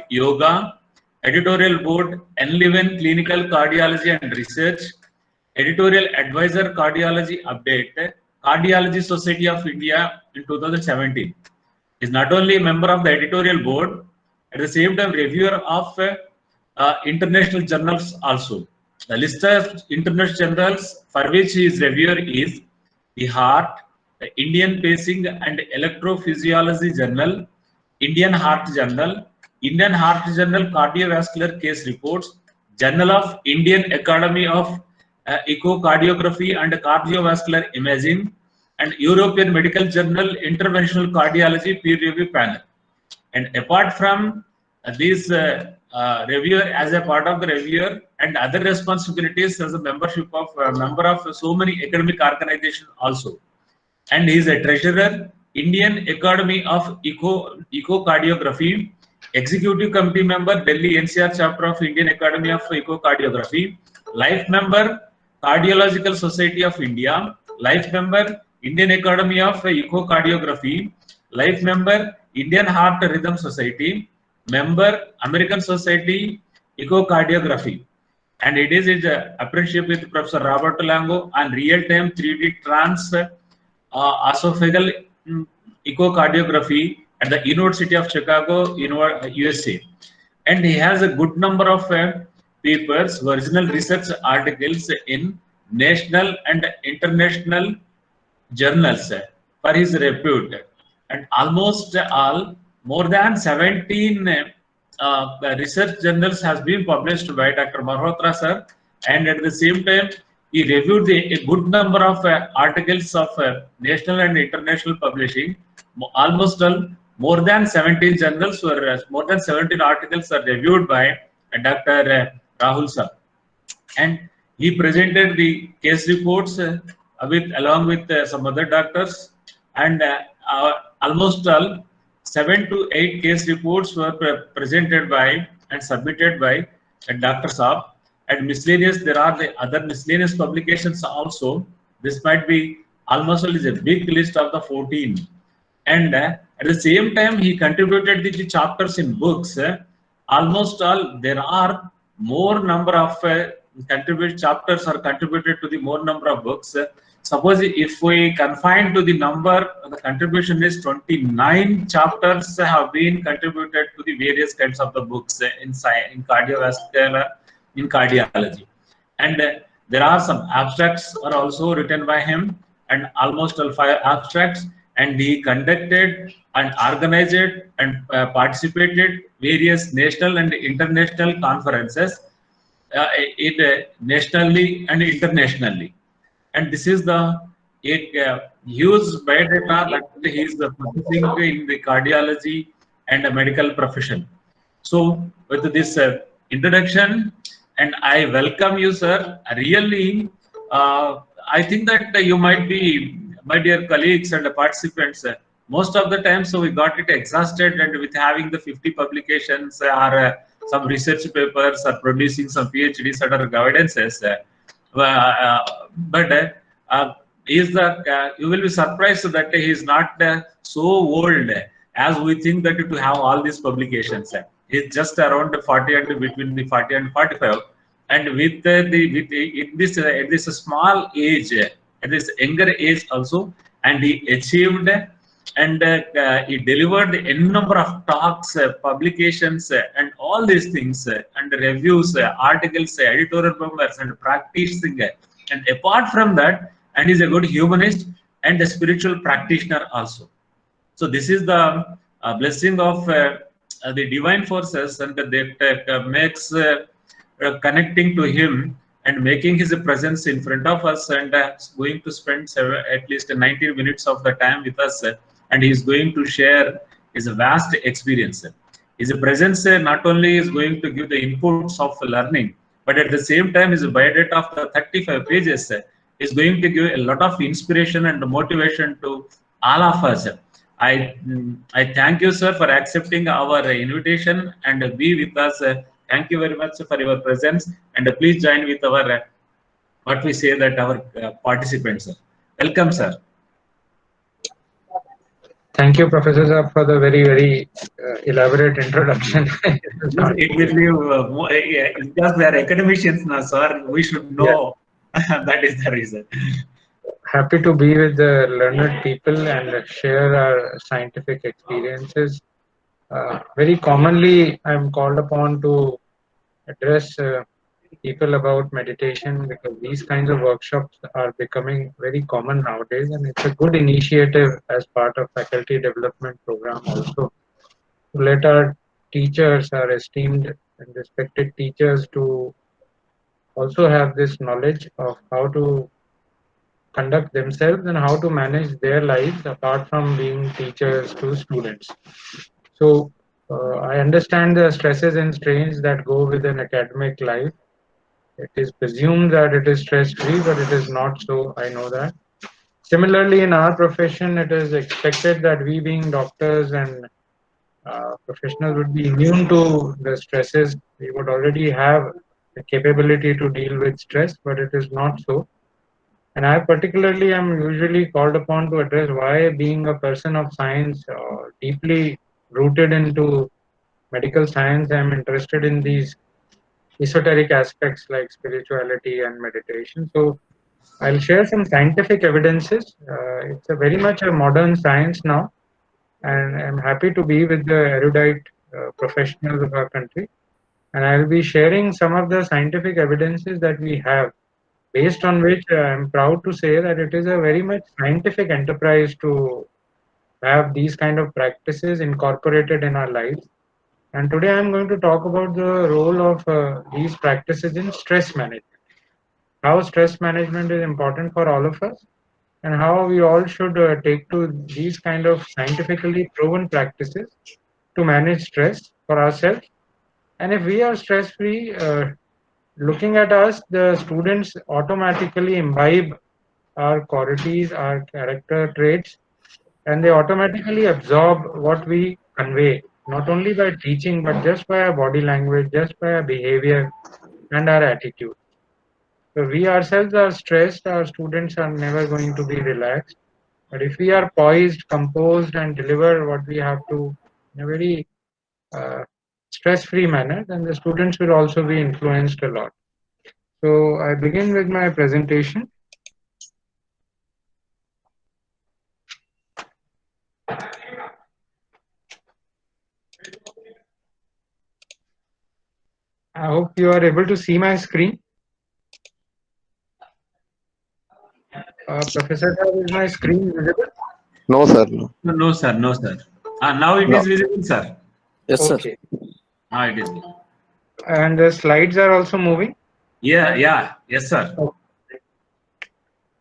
Yoga, editorial board, Enliven Clinical Cardiology and Research, editorial advisor Cardiology Update, Cardiology Society of India in 2017. Is not only a member of the editorial board, at the same time reviewer of international journals also. The list of international journals for which he is reviewer is the Heart, the Indian Pacing and Electrophysiology Journal, Indian Heart Journal, Indian Heart Journal Cardiovascular Case Reports, Journal of Indian Academy of Echocardiography and Cardiovascular Imaging, and European Medical Journal Interventional Cardiology Peer Review Panel. And apart from this reviewer, as a part of the reviewer and other responsibilities as a membership of member of so many academic organizations also. And he is a treasurer, Indian Academy of Echocardiography, Executive Committee member, Delhi NCR chapter of Indian Academy of Echocardiography, life member, Cardiological Society of India, life member, Indian Academy of Echocardiography, life member, Indian Heart Rhythm Society, member, American Society Echocardiography. And it is his apprenticeship with Professor Robert Lango on real-time 3D trans esophageal echocardiography at the University of Chicago, USA. And he has a good number of papers, original research articles in national and international journals for his repute. And almost all, more than 17 research journals has been published by Dr. Malhotra sir. And at the same time, he reviewed a good number of articles of national and international publishing. Almost all, more than 17 journals were, more than 17 articles are reviewed by Dr. Rahul sir. And he presented the case reports along with some other doctors, and almost all 7 to 8 case reports were presented by and submitted by Dr. Saab. And miscellaneous, there are the other miscellaneous publications also. This might be almost is a big list of the 14. And at the same time, he contributed the chapters in books. Almost all, there are more number of chapters are contributed to the more number of books. Suppose if we confine to the number, the contribution is 29 chapters have been contributed to the various kinds of the books in cardiovascular, in cardiology. And there are some abstracts are also written by him, and almost all 5 abstracts. And he conducted and organized and participated various national and international conferences nationally and internationally. And this is the huge biodata that he is practicing in the cardiology and the medical profession. So with this introduction, and I welcome you, sir. Really, I think that you might be, my dear colleagues and participants, most of the time, so we got it exhausted, and with having the 50 publications or some research papers or producing some PhDs or guidances. But you will be surprised that he is not so old as we think that to have all these publications. He's just around 40 and between the 40 and 45, and with at this small age, at this younger age also, and he achieved and he delivered n number of talks, publications, and all these things, and reviews, articles, editorial members, and practicing. And apart from that, and he's a good humanist and a spiritual practitioner also. So this is the blessing of the divine forces, and that makes connecting to him and making his presence in front of us, and going to spend at least 19 minutes of the time with us, and he is going to share his vast experience. His presence not only is going to give the inputs of learning, but at the same time his biodata of the 35 pages is going to give a lot of inspiration and motivation to all of us. I thank you, sir, for accepting our invitation and be with us. Thank you very much for your presence, and please join with our what we say that our participants. Welcome, sir. Thank you, Professor Saab, for the very elaborate introduction. It was Yes, not it will easy. be more, because we are academicians now, sir. We should Yeah, know. That is the reason. happy to be with the learned people and share our scientific experiences. Very commonly, I'm called upon to address people about meditation because these kinds of workshops are becoming very common nowadays, and it's a good initiative as part of faculty development program also to let our teachers, our esteemed and respected teachers, to also have this knowledge of how to conduct themselves and how to manage their lives apart from being teachers to students. So I understand the stresses and strains that go with an academic life. It is presumed that it is stress free, but it is not so. I know that. Similarly, in our profession, it is expected that we, being doctors and professionals, would be immune to the stresses. We would already have the capability to deal with stress, but it is not so. And I particularly am usually called upon to address why, being a person of science, deeply rooted into medical science, I'm interested in these esoteric aspects like spirituality and meditation. So I'll share some scientific evidences. It's a very much a modern science now, and I'm happy to be with the erudite professionals of our country. And I'll be sharing some of the scientific evidences that we have, based on which I'm proud to say that it is a very much scientific enterprise to have these kind of practices incorporated in our lives. And today I'm going to talk about the role of these practices in stress management, how stress management is important for all of us, and how we all should take to these kind of scientifically proven practices to manage stress for ourselves. And if we are stress free, looking at us, the students automatically imbibe our qualities, our character traits, and they automatically absorb what we convey, not only by teaching, but just by our body language, just by our behavior and our attitude. So we ourselves are stressed, our students are never going to be relaxed. But if we are poised, composed, and deliver what we have to in a very uh, stress-free manner, then the students will also be influenced a lot. So I begin with my presentation. I hope you are able to see my screen. Professor, Sir, is my screen visible? No, sir. No. No, no, sir. No, sir. Now it No. is visible, sir. Yes, sir. Okay. Now it is visible. And the slides are also moving. Yeah, yeah. Yes, sir. Okay.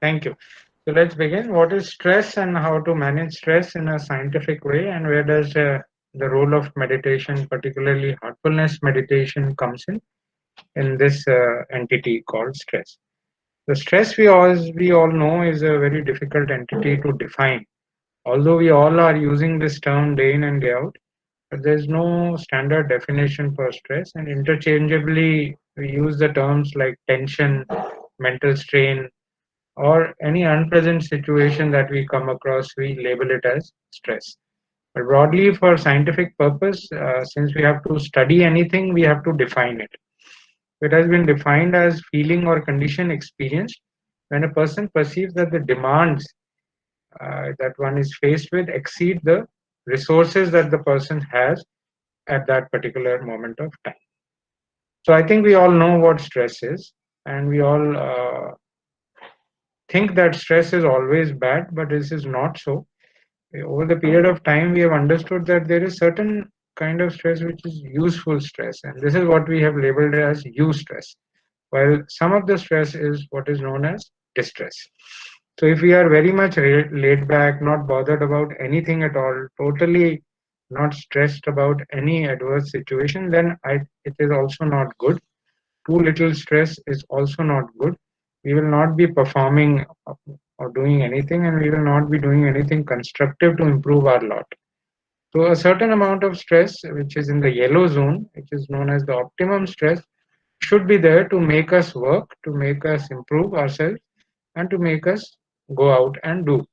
Thank you. So let's begin. What is stress and how to manage stress in a scientific way, and where does the role of meditation, particularly heartfulness meditation, comes in this entity called stress? The stress we all know is a very difficult entity to define. Although we all are using this term day in and day out, but there's no standard definition for stress, and interchangeably we use the terms like tension, mental strain, or any unpleasant situation that we come across, we label it as stress. But broadly, for scientific purpose, since we have to study anything, we have to define it. It has been defined as feeling or condition experienced when a person perceives that the demands that one is faced with exceed the resources that the person has at that particular moment of time. So I think we all know what stress is, and we all think that stress is always bad, but this is not so. Over the period of time, we have understood that there is certain kind of stress which is useful stress, and this is what we have labeled as stress, while some of the stress is what is known as distress. So if we are very much laid back, not bothered about anything at all, totally not stressed about any adverse situation, then it is also not good. Too little stress is also not good. We will not be performing or doing anything, and we will not be doing anything constructive to improve our lot. So, a certain amount of stress, which is in the yellow zone, which is known as the optimum stress, should be there to make us work, to make us improve ourselves, and to make us go out and do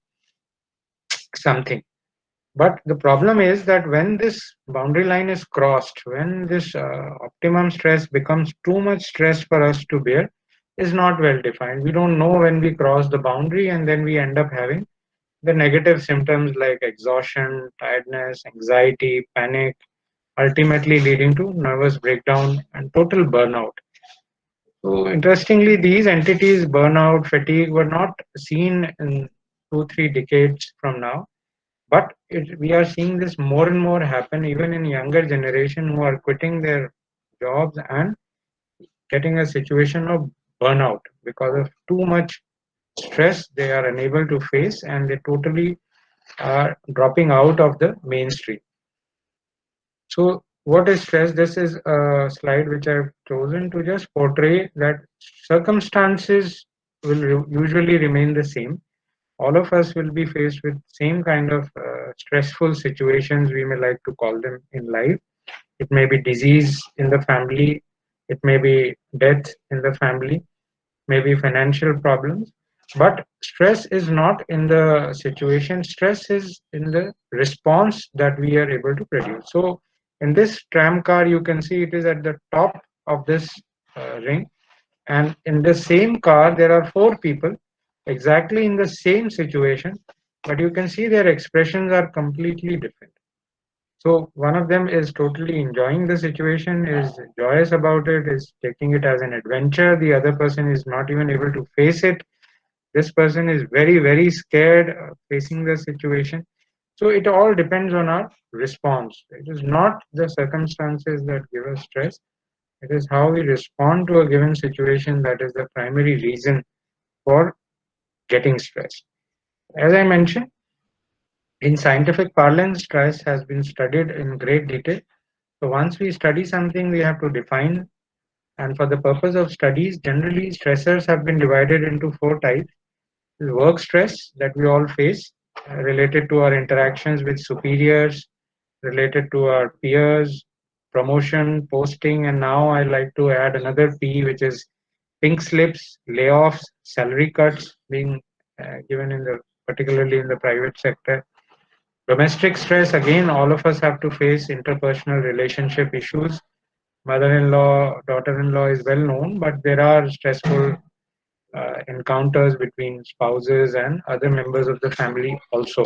something. But the problem is that when this boundary line is crossed, when this optimum stress becomes too much stress for us to bear, is not well defined. We don't know when we cross the boundary, and then we end up having the negative symptoms like exhaustion, tiredness, anxiety, panic, ultimately leading to nervous breakdown and total burnout. So, interestingly, these entities, burnout, fatigue, were not seen in 2, 3 decades from now, but we are seeing this more and more happen even in younger generation who are quitting their jobs and getting a situation of burnout because of too much stress they are unable to face, and they totally are dropping out of the mainstream. So, what is stress? This is a slide which I've chosen to just portray that circumstances will usually remain the same. All of us will be faced with same kind of stressful situations, we may like to call them, in life. It may be disease in the family, it may be death in the family, maybe financial problems. But stress is not in the situation, stress is in the response that we are able to produce. So, in this tram car, you can see it is at the top of this ring, and in the same car, there are four people exactly in the same situation, but you can see their expressions are completely different. So one of them is totally enjoying the situation, is joyous about it, is taking it as an adventure. The other person is not even able to face it. This person is very, very scared facing the situation. So it all depends on our response. It is not the circumstances that give us stress. It is how we respond to a given situation that is the primary reason for getting stressed. As I mentioned, in scientific parlance, stress has been studied in great detail. So once we study something, we have to define. And for the purpose of studies, generally stressors have been divided into four types. Work stress that we all face, related to our interactions with superiors, related to our peers, promotion, posting, and now I like to add another P, which is pink slips, layoffs, salary cuts being given in the particularly in the private sector. Domestic stress, again, all of us have to face interpersonal relationship issues. Mother-in-law, daughter-in-law is well known, but there are stressful encounters between spouses and other members of the family also.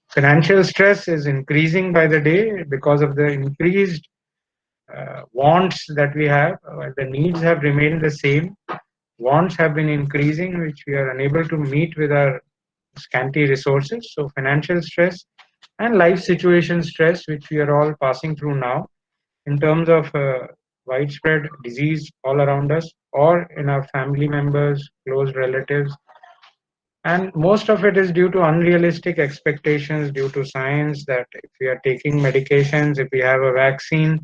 Financial stress is increasing by the day because of the increased wants that we have. The needs have remained the same. Wants have been increasing, which we are unable to meet with our scanty resources. So, financial stress and life situation stress, which we are all passing through now, in terms of widespread disease all around us or in our family members, close relatives. And most of it is due to unrealistic expectations, due to science that if we are taking medications, if we have a vaccine,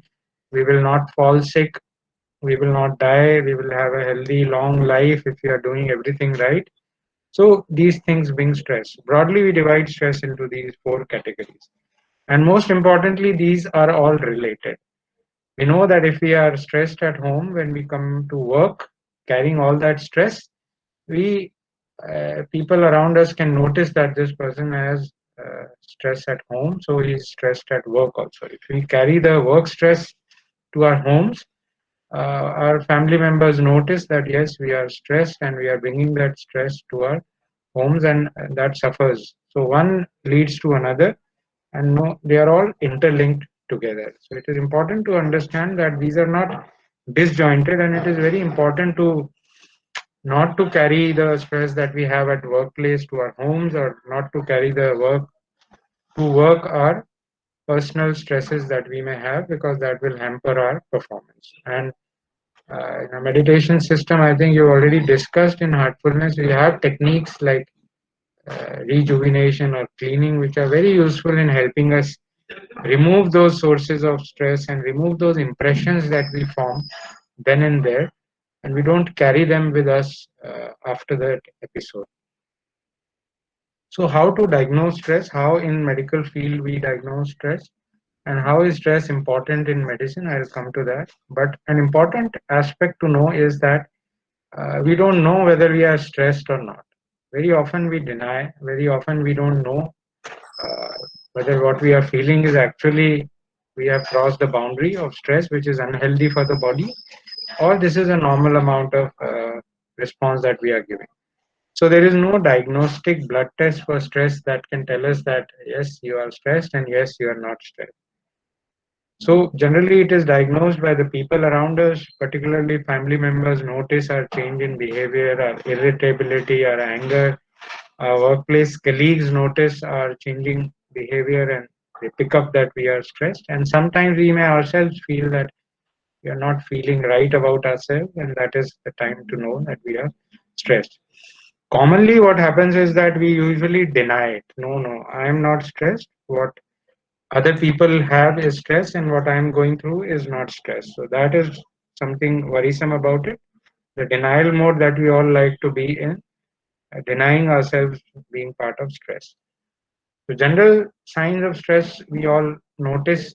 we will not fall sick, we will not die, we will have a healthy, long life if we are doing everything right. So these things bring stress. Broadly, we divide stress into these four categories. And most importantly, these are all related. We know that if we are stressed at home, when we come to work, carrying all that stress, we people around us can notice that this person has stress at home, so he's stressed at work also. If we carry the work stress to our homes, our family members notice that yes, we are stressed and we are bringing that stress to our homes, and that suffers. So one leads to another, and no, they are all interlinked together. So it is important to understand that these are not disjointed, and it is very important to not to carry the stress that we have at workplace to our homes, or not to carry the work to work our personal stresses that we may have, because that will hamper our performance. And in a meditation system, I think you already discussed in heartfulness, we have techniques like rejuvenation or cleaning, which are very useful in helping us remove those sources of stress and remove those impressions that we form then and there, and we don't carry them with us after that episode. So how to diagnose stress, how in medical field we diagnose stress, and how is stress important in medicine, I'll come to that. But an important aspect to know is that we don't know whether we are stressed or not. Very often we deny, very often we don't know whether what we are feeling is actually we have crossed the boundary of stress, which is unhealthy for the body, or this is a normal amount of response that we are giving. So there is no diagnostic blood test for stress that can tell us that yes, you are stressed and yes, you are not stressed. So generally it is diagnosed by the people around us, particularly family members notice our change in behavior, our irritability, our anger. Our workplace colleagues notice our changing behavior and they pick up that we are stressed. And sometimes we may ourselves feel that we are not feeling right about ourselves, and that is the time to know that we are stressed. Commonly, what happens is that we usually deny it. No, no, I am not stressed. What other people have is stress, and what I am going through is not stress. So, that is something worrisome about it. The denial mode that we all like to be in, denying ourselves being part of stress. So, general signs of stress we all notice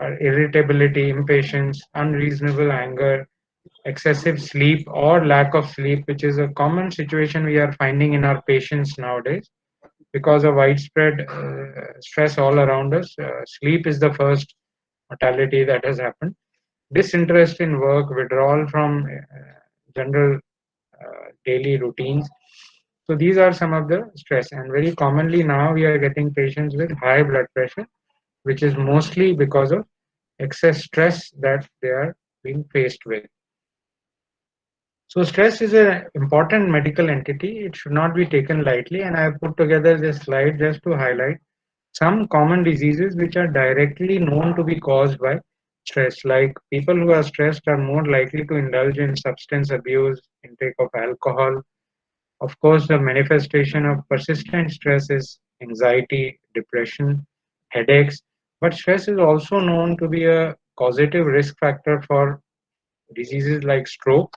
are irritability, impatience, unreasonable anger, excessive sleep or lack of sleep, which is a common situation we are finding in our patients nowadays because of widespread stress all around us. Sleep is the first mortality that has happened. Disinterest in work, withdrawal from general daily routines. So these are some of the stress, and very commonly now we are getting patients with high blood pressure, which is mostly because of excess stress that they are being faced with. So stress is an important medical entity. It should not be taken lightly. And I have put together this slide just to highlight some common diseases which are directly known to be caused by stress. Like people who are stressed are more likely to indulge in substance abuse, intake of alcohol. Of course, the manifestation of persistent stress is anxiety, depression, headaches. But stress is also known to be a causative risk factor for diseases like stroke,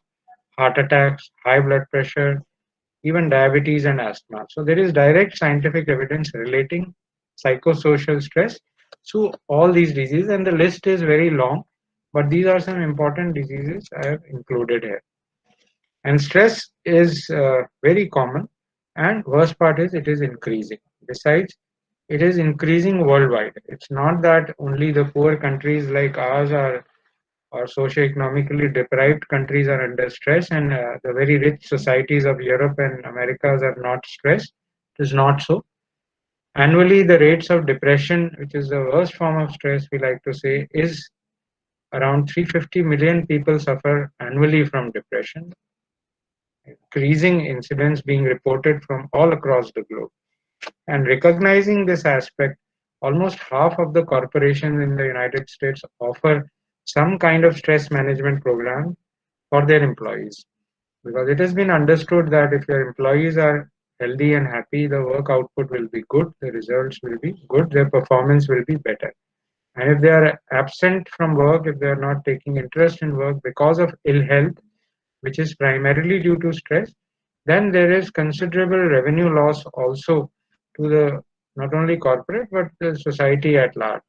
heart attacks, high blood pressure, even diabetes and asthma. So there is direct scientific evidence relating psychosocial stress to all these diseases, and the list is very long, but these are some important diseases I have included here. And stress is very common, and worst part is it is increasing. Besides, it is increasing worldwide. It's not that only the poor countries like ours are or socio-economically deprived countries are under stress, and the very rich societies of Europe and Americas are not stressed. It is not so. Annually, the rates of depression, which is the worst form of stress, we like to say, is around 350 million people suffer annually from depression, increasing incidents being reported from all across the globe. And recognizing this aspect, almost half of the corporations in the United States offer some kind of stress management program for their employees. Because it has been understood that if your employees are healthy and happy, the work output will be good, the results will be good, their performance will be better. And if they are absent from work, if they are not taking interest in work because of ill health, which is primarily due to stress, then there is considerable revenue loss also to the not only corporate but the society at large.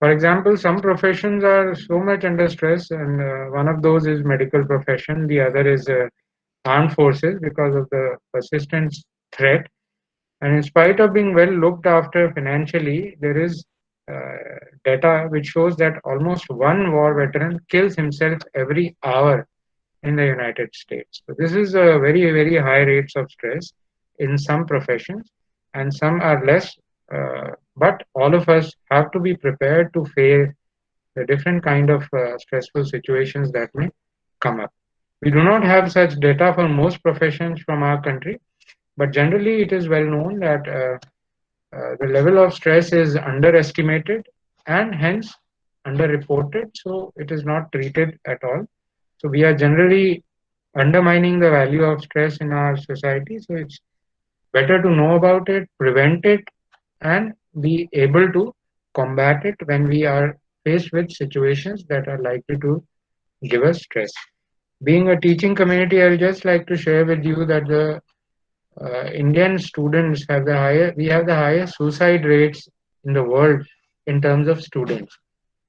For example, some professions are so much under stress, and one of those is medical profession. The other is armed forces because of the persistent threat. And in spite of being well looked after financially, there is data which shows that almost one war veteran kills himself every hour in the United States. So this is a very, very high rates of stress in some professions, and some are less. But all of us have to be prepared to face the different kind of stressful situations that may come up. We do not have such data for most professions from our country, but generally it is well known that the level of stress is underestimated and hence underreported, so it is not treated at all. So we are generally undermining the value of stress in our society. So it's better to know about it, prevent it, and be able to combat it when we are faced with situations that are likely to give us stress. Being a teaching community, I would just like to share with you that the Indian students have we have the highest suicide rates in the world in terms of students.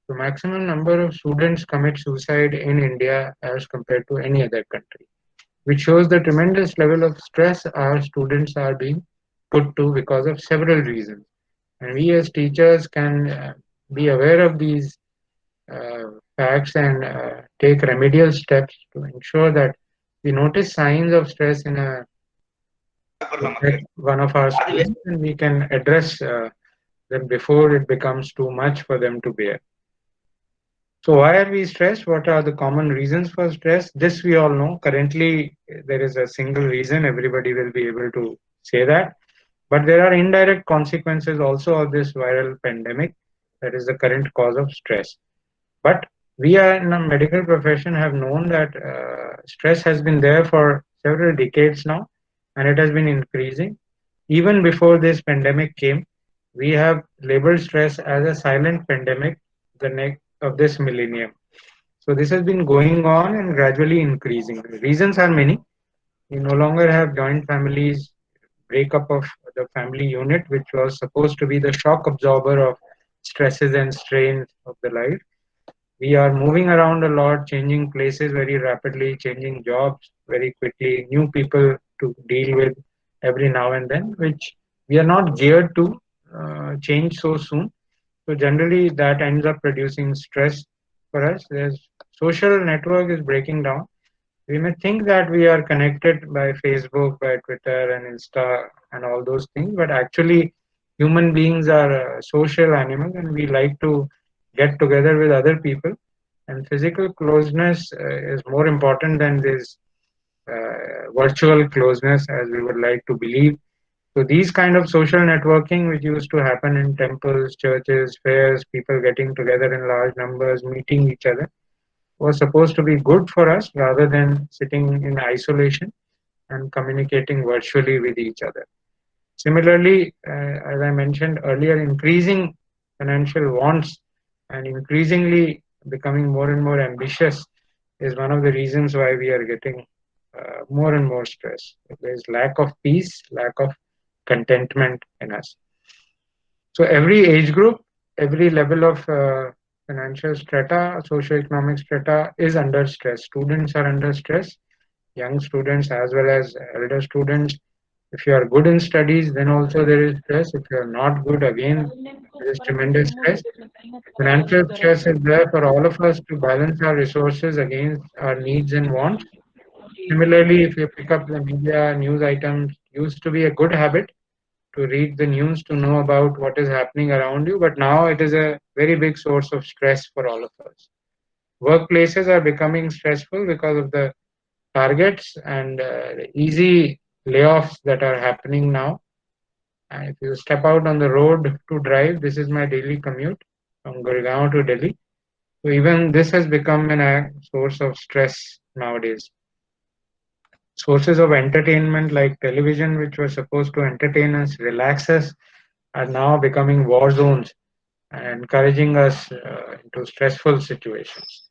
The maximum number of students commit suicide in India as compared to any other country, which shows the tremendous level of stress our students are being put to because of several reasons. And we as teachers can be aware of these facts and take remedial steps to ensure that we notice signs of stress in one of our students and we can address them before it becomes too much for them to bear. So why are we stressed? What are the common reasons for stress? This we all know. Currently, there is a single reason. Everybody will be able to say that. But there are indirect consequences also of this viral pandemic that is the current cause of stress. But we are in a medical profession have known that stress has been there for several decades now and it has been increasing. Even before this pandemic came, we have labeled stress as a silent pandemic the next of this millennium. So this has been going on and gradually increasing. The reasons are many. We no longer have joint families, breakup of the family unit, which was supposed to be the shock absorber of stresses and strains of the life. We are moving around a lot, changing places very rapidly, changing jobs very quickly, new people to deal with every now and then, which we are not geared to change so soon. So generally, that ends up producing stress for us. There's social network is breaking down. We may think that we are connected by Facebook, by Twitter and Insta and all those things, but actually, human beings are social animals, and we like to get together with other people. And physical closeness is more important than this virtual closeness, as we would like to believe. So these kind of social networking, which used to happen in temples, churches, fairs, people getting together in large numbers, meeting each other, was supposed to be good for us rather than sitting in isolation and communicating virtually with each other. Similarly, as I mentioned earlier, increasing financial wants and increasingly becoming more and more ambitious is one of the reasons why we are getting more and more stress. There's lack of peace, lack of contentment in us. So every age group, every level of financial strata, socioeconomic strata is under stress. Students are under stress, young students as well as elder students. If you are good in studies, then also there is stress. If you are not good, again, there is tremendous stress. Financial stress is there for all of us to balance our resources against our needs and wants. Similarly, if you pick up the media, news items used to be a good habit to read the news to know about what is happening around you, but now it is a very big source of stress for all of us. Workplaces are becoming stressful because of the targets and the easy layoffs that are happening now. And if you step out on the road to drive, this is my daily commute from Gurgaon to Delhi. So even this has become a source of stress nowadays. Sources of entertainment like television, which were supposed to entertain us, relax us, are now becoming war zones and encouraging us into stressful situations.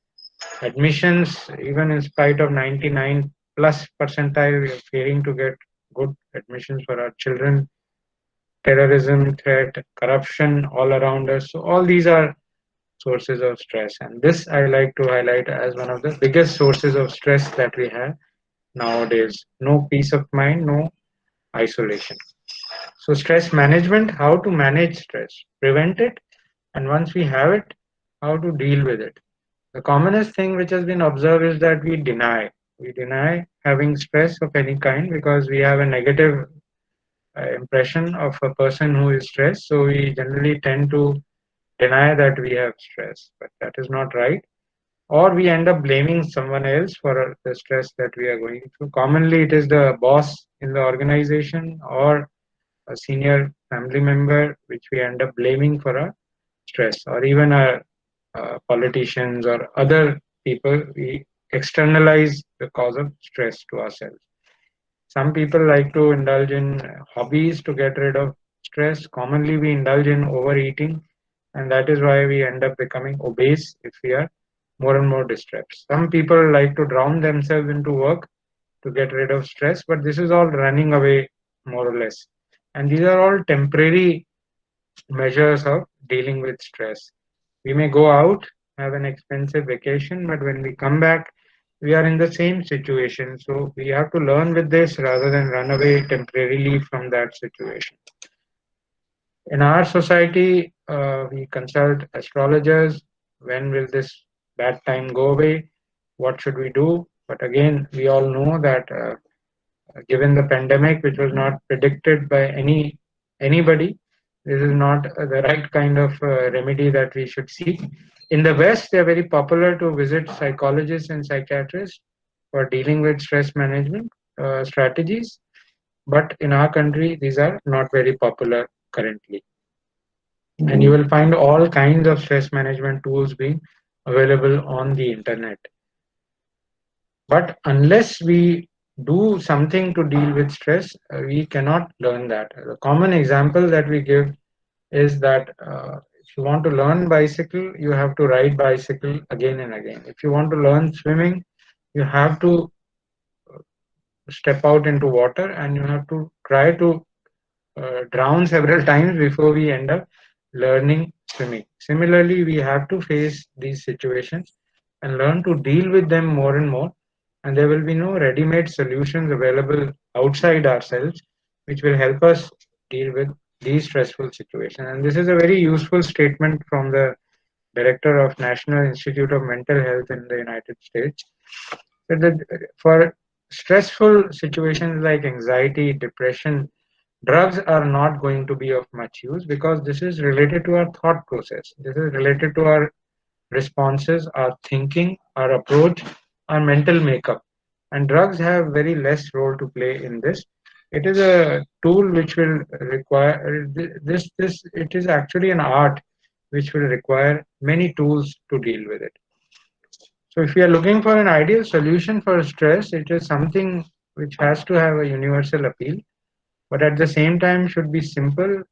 Admissions, even in spite of 99 plus percentile, we are failing to get good admissions for our children. Terrorism threat, corruption all around us. So all these are sources of stress. And this I like to highlight as one of the biggest sources of stress that we have nowadays. No peace of mind, no isolation. So stress management, how to manage stress, prevent it, and once we have it, how to deal with it. The commonest thing which has been observed is that we deny. We deny having stress of any kind because we have a negative impression of a person who is stressed. So we generally tend to deny that we have stress, but that is not right. Or we end up blaming someone else for the stress that we are going through. Commonly, it is the boss in the organization or a senior family member, which we end up blaming for our stress, or even our politicians or other people. We externalize the cause of stress to ourselves. Some people like to indulge in hobbies to get rid of stress. Commonly, we indulge in overeating, and that is why we end up becoming obese if we are more and more distressed. Some people like to drown themselves into work to get rid of stress, but this is all running away more or less. And these are all temporary measures of dealing with stress. We may go out, have an expensive vacation, but when we come back, we are in the same situation. So we have to learn with this rather than run away temporarily from that situation. In our society, we consult astrologers. When will this bad time go away? What should we do? But again, we all know that given the pandemic, which was not predicted by anybody, this is not the right kind of remedy that we should seek. In the West, they are very popular to visit psychologists and psychiatrists for dealing with stress management strategies. But in our country, these are not very popular currently. And you will find all kinds of stress management tools being available on the internet. But unless we do something to deal with stress, we cannot learn that. The common example that we give is that if you want to learn bicycle, you have to ride bicycle again and again. If you want to learn swimming, you have to step out into water and you have to try to drown several times before we end up learning swimming. Similarly, we have to face these situations and learn to deal with them more and more. And there will be no ready-made solutions available outside ourselves, which will help us deal with these stressful situations. And this is a very useful statement from the director of National Institute of Mental Health in the United States. That for stressful situations like anxiety, depression, drugs are not going to be of much use because this is related to our thought process. This is related to our responses, our thinking, our approach, our mental makeup. And drugs have very less role to play in this. It is a tool which will require this. It is actually an art which will require many tools to deal with it. So if you are looking for an ideal solution for stress, it is something which has to have a universal appeal, but at the same time should be simple,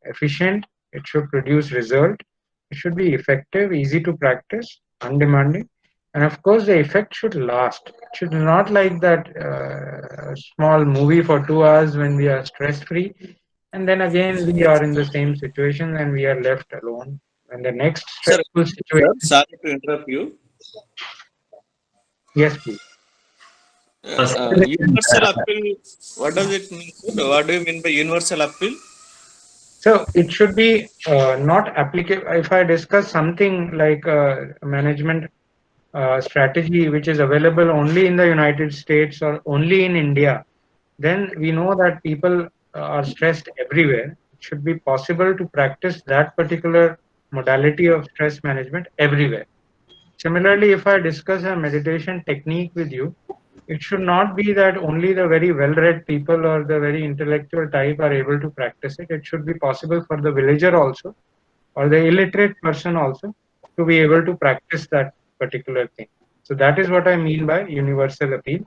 efficient, it should produce result, it should be effective, easy to practice, undemanding, and of course the effect should last. It should not like that small movie for 2 hours when we are stress free, and then again we are in the same situation and we are left alone. And the next Sir, stressful sir, situation, sorry to interrupt you. yes, please. Universal appeal, what does it mean, sir? What do you mean by universal appeal? So it should be not applicable. If I discuss something like management strategy which is available only in the United States or only in India, then we know that people are stressed everywhere. It should be possible to practice that particular modality of stress management everywhere. Similarly, if I discuss a meditation technique with you, it should not be that only the very well-read people or the very intellectual type are able to practice it. It should be possible for the villager also or the illiterate person also to be able to practice that particular thing. So that is what I mean by universal appeal.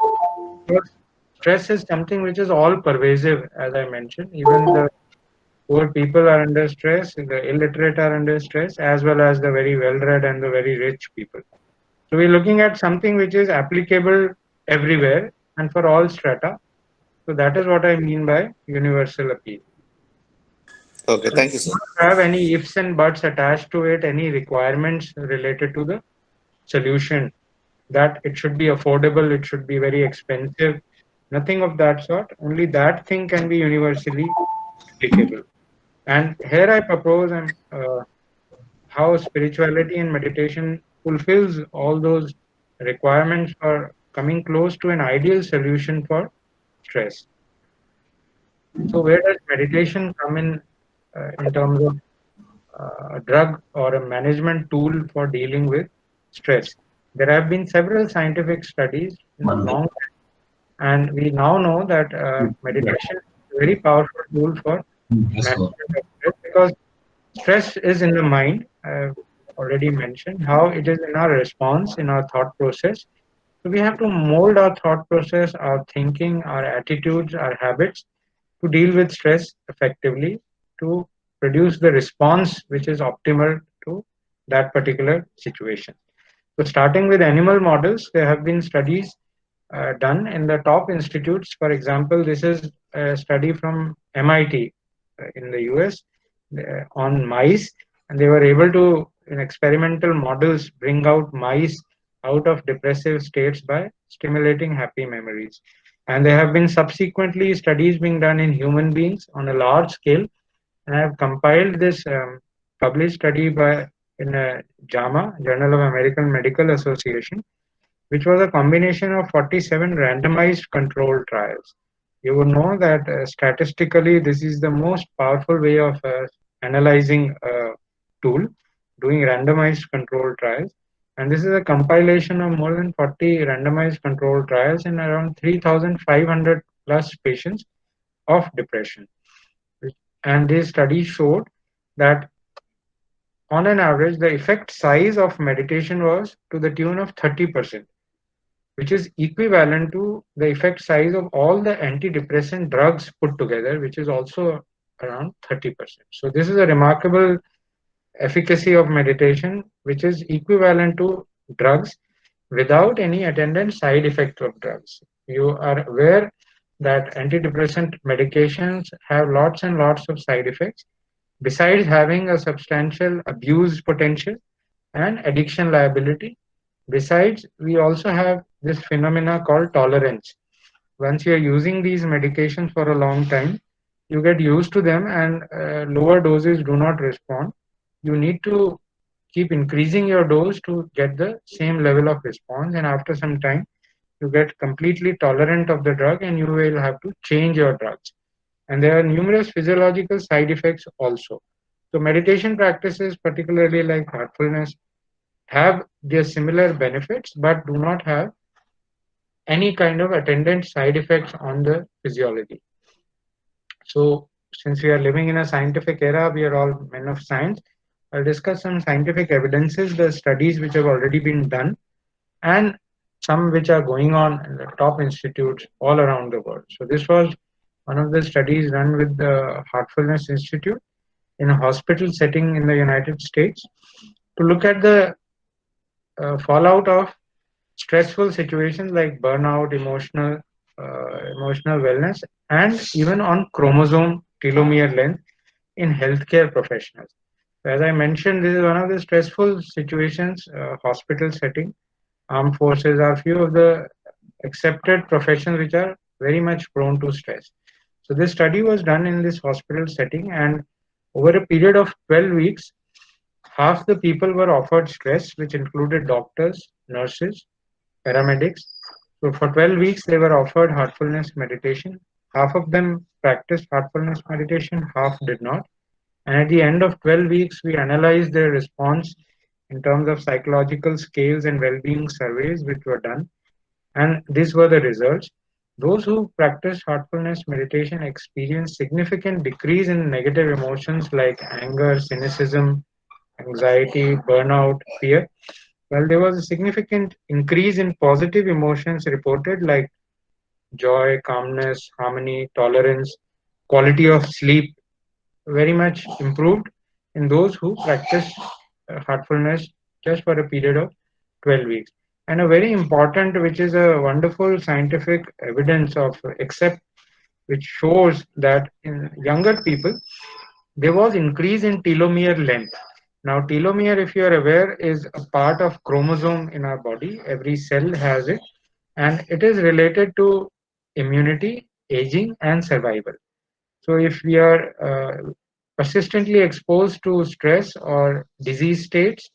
Because stress is something which is all pervasive, as I mentioned. Even the poor people are under stress, the illiterate are under stress, as well as the very well-read and the very rich people. So we're looking at something which is applicable everywhere and for all strata. So that is what I mean by universal appeal. Okay, So it thank you, does sir. not have any ifs and buts attached to it, any requirements related to the solution, that it should be affordable, it should be very expensive, nothing of that sort. Only that thing can be universally applicable. And here I propose how spirituality and meditation fulfills all those requirements for coming close to an ideal solution for stress. So where does meditation come in terms of a drug or a management tool for dealing with stress? There have been several scientific studies long, and we now know that meditation is a very powerful tool for management of stress because stress is in the mind. I've already mentioned how it is in our response, in our thought process. So we have to mold our thought process, our thinking, our attitudes, our habits to deal with stress effectively, to produce the response which is optimal to that particular situation. So starting with animal models, there have been studies done in the top institutes. For example, this is a study from MIT in the US on mice, and they were able to, in experimental models, bring out mice out of depressive states by stimulating happy memories. And there have been subsequently studies being done in human beings on a large scale And I've compiled this published study in JAMA, Journal of American Medical Association, which was a combination of 47 randomized controlled trials. You would know that statistically, this is the most powerful way of analyzing a tool, doing randomized controlled trials. And this is a compilation of more than 40 randomized controlled trials in around 3,500 plus patients of depression. And this study showed that on an average, the effect size of meditation was to the tune of 30%, which is equivalent to the effect size of all the antidepressant drugs put together, which is also around 30%. So this is a remarkable efficacy of meditation, which is equivalent to drugs without any attendant side effect of drugs. You are aware that antidepressant medications have lots and lots of side effects, besides having a substantial abuse potential and addiction liability. Besides, we also have this phenomena called tolerance. Once you're using these medications for a long time, you get used to them, and lower doses do not respond. You need to keep increasing your dose to get the same level of response, and after some time, you get completely tolerant of the drug and you will have to change your drugs. And there are numerous physiological side effects also. So meditation practices, particularly like heartfulness, have their similar benefits but do not have any kind of attendant side effects on the physiology. So since we are living in a scientific era, we are all men of science. I'll discuss some scientific evidences, the studies which have already been done, and some which are going on in the top institutes all around the world. So this was one of the studies done with the Heartfulness Institute in a hospital setting in the United States to look at the fallout of stressful situations like burnout, emotional wellness, and even on chromosome telomere length in healthcare professionals. As I mentioned, this is one of the stressful situations, hospital setting. Armed forces are few of the accepted professions which are very much prone to stress. So this study was done in this hospital setting, and over a period of 12 weeks, half the people were offered stress, which included doctors, nurses, paramedics. So for 12 weeks, they were offered heartfulness meditation. Half of them practiced heartfulness meditation, half did not. And at the end of 12 weeks, we analyzed their response in terms of psychological scales and well-being surveys which were done. And these were the results. Those who practiced heartfulness meditation experienced significant decrease in negative emotions like anger, cynicism, anxiety, burnout, fear. Well, there was a significant increase in positive emotions reported like joy, calmness, harmony, tolerance, quality of sleep, very much improved in those who practice heartfulness just for a period of 12 weeks. And a very important, which is a wonderful scientific evidence of accept, which shows that in younger people, there was increase in telomere length. Now, telomere, if you are aware, is a part of chromosome in our body. Every cell has it, and it is related to immunity, aging, and survival. So, if we are persistently exposed to stress or disease states,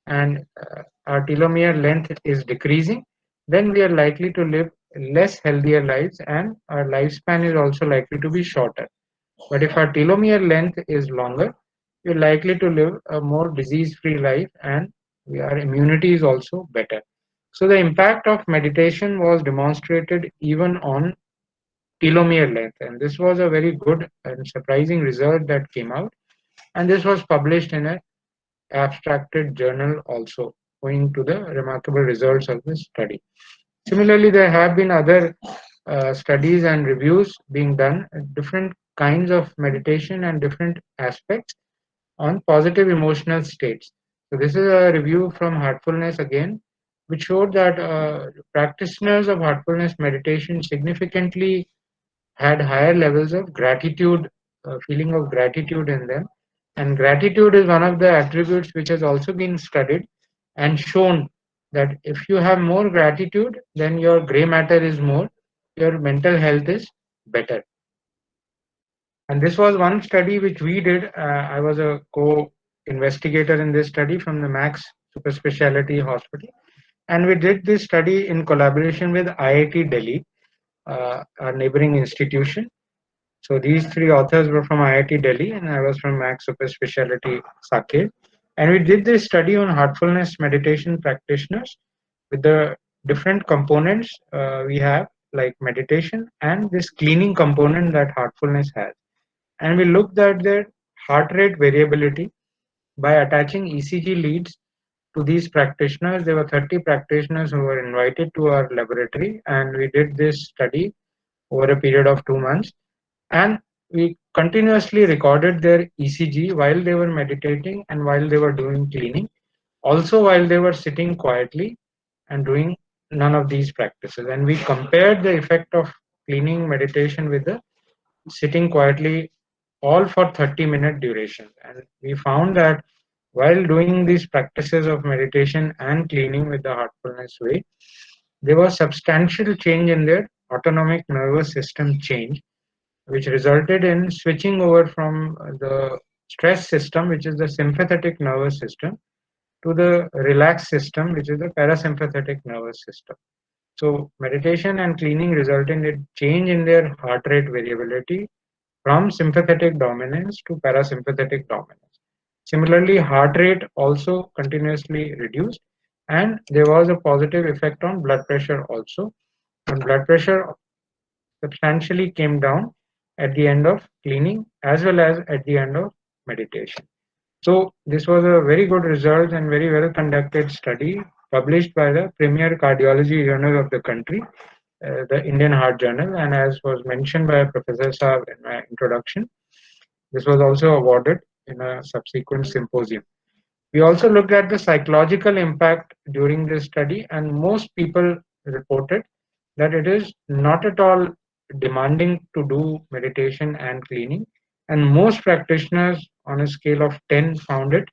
and our telomere length is decreasing, then we are likely to live less healthier lives, and our lifespan is also likely to be shorter. But if our telomere length is longer, we're likely to live a more disease-free life, and our immunity is also better. So the impact of meditation was demonstrated even on telomere length, and this was a very good and surprising result that came out. And this was published in an abstracted journal also, owing to the remarkable results of this study. Similarly, there have been other studies and reviews being done, different kinds of meditation and different aspects on positive emotional states. So this is a review from Heartfulness again, which showed that practitioners of heartfulness meditation significantly had higher levels of gratitude, feeling of gratitude in them. And gratitude is one of the attributes which has also been studied and shown that if you have more gratitude, then your gray matter is more, your mental health is better. And this was one study which we did. I was a co-investigator in this study from the Max Super Speciality Hospital. And we did this study in collaboration with IIT Delhi, our neighboring institution. So these three authors were from IIT Delhi, and I was from Max Super Speciality Saket. And we did this study on heartfulness meditation practitioners with the different components we have, like meditation and this cleaning component that heartfulness has. And we looked at their heart rate variability by attaching ECG leads to these practitioners. There were 30 practitioners who were invited to our laboratory, and we did this study over a period of 2 months. And we continuously recorded their ECG while they were meditating and while they were doing cleaning, also while they were sitting quietly and doing none of these practices. And we compared the effect of cleaning meditation with the sitting quietly, all for 30-minute duration. And we found that while doing these practices of meditation and cleaning with the heartfulness way, there was substantial change in their autonomic nervous system change, which resulted in switching over from the stress system, which is the sympathetic nervous system, to the relaxed system, which is the parasympathetic nervous system. So meditation and cleaning result in a change in their heart rate variability from sympathetic dominance to parasympathetic dominance. Similarly, heart rate also continuously reduced, and there was a positive effect on blood pressure also. And blood pressure substantially came down at the end of cleaning as well as at the end of meditation. So this was a very good result and very well conducted study published by the premier cardiology journal of the country, the Indian Heart Journal. And as was mentioned by Professor Saab in my introduction, this was also awarded in a subsequent symposium. We also looked at the psychological impact during this study, and most people reported that it is not at all demanding to do meditation and cleaning, and most practitioners on a scale of 10 found it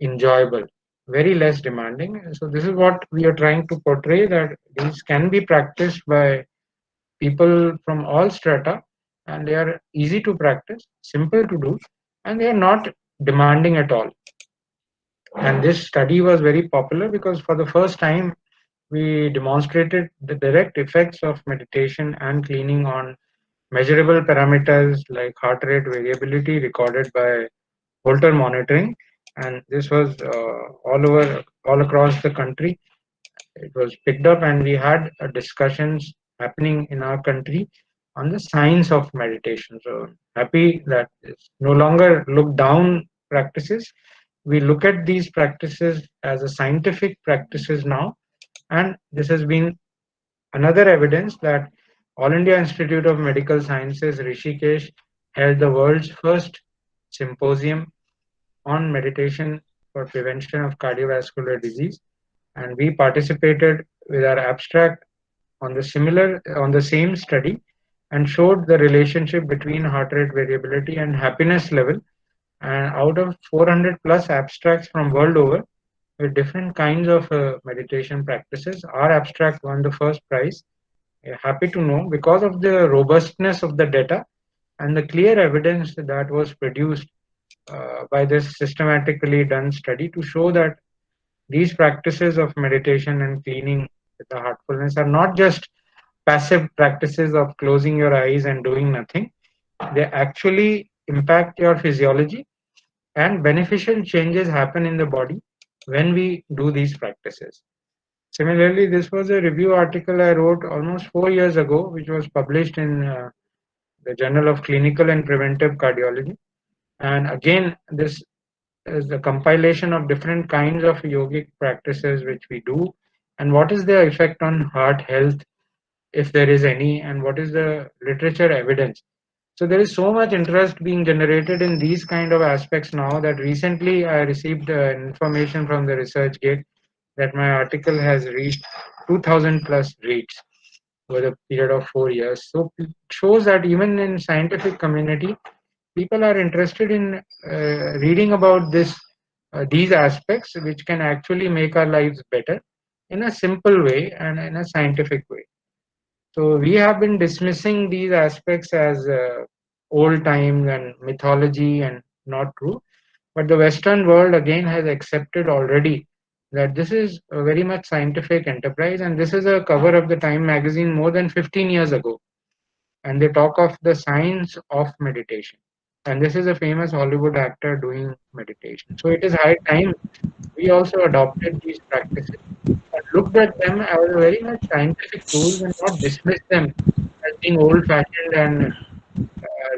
enjoyable, very less demanding. So this is what we are trying to portray, that these can be practiced by people from all strata, and they are easy to practice, simple to do, and they are not demanding at all. And this study was very popular because for the first time we demonstrated the direct effects of meditation and cleaning on measurable parameters like heart rate variability recorded by Holter monitoring. And this was all across the country. It was picked up, and we had discussions happening in our country on the science of meditation. So happy that it's no longer look down practices. We look at these practices as a scientific practices now, and this has been another evidence that All India Institute of Medical Sciences Rishikesh held the world's first symposium on meditation for prevention of cardiovascular disease, and we participated with our abstract on the same study and showed the relationship between heart rate variability and happiness level. And out of 400 plus abstracts from world over with different kinds of meditation practices, our abstract won the first prize. Happy to know, because of the robustness of the data and the clear evidence that was produced by this systematically done study to show that these practices of meditation and cleaning with the heartfulness are not just passive practices of closing your eyes and doing nothing. They actually impact your physiology, and beneficial changes happen in the body when we do these practices. Similarly, this was a review article I wrote almost 4 years ago, which was published in the Journal of Clinical and Preventive Cardiology. And again, this is a compilation of different kinds of yogic practices which we do, and what is their effect on heart health, if there is any, and what is the literature evidence. So there is so much interest being generated in these kind of aspects now that recently I received information from the ResearchGate that my article has reached 2000 plus reads over a period of 4 years. So it shows that even in scientific community, people are interested in reading about these aspects, which can actually make our lives better in a simple way and in a scientific way. So we have been dismissing these aspects as old times and mythology and not true. But the Western world again has accepted already that this is a very much scientific enterprise, and this is a cover of the Time magazine more than 15 years ago. And they talk of the science of meditation. And this is a famous Hollywood actor doing meditation. So it is high time we also adopted these practices and looked at them as very much scientific tools and not dismissed them as being old fashioned and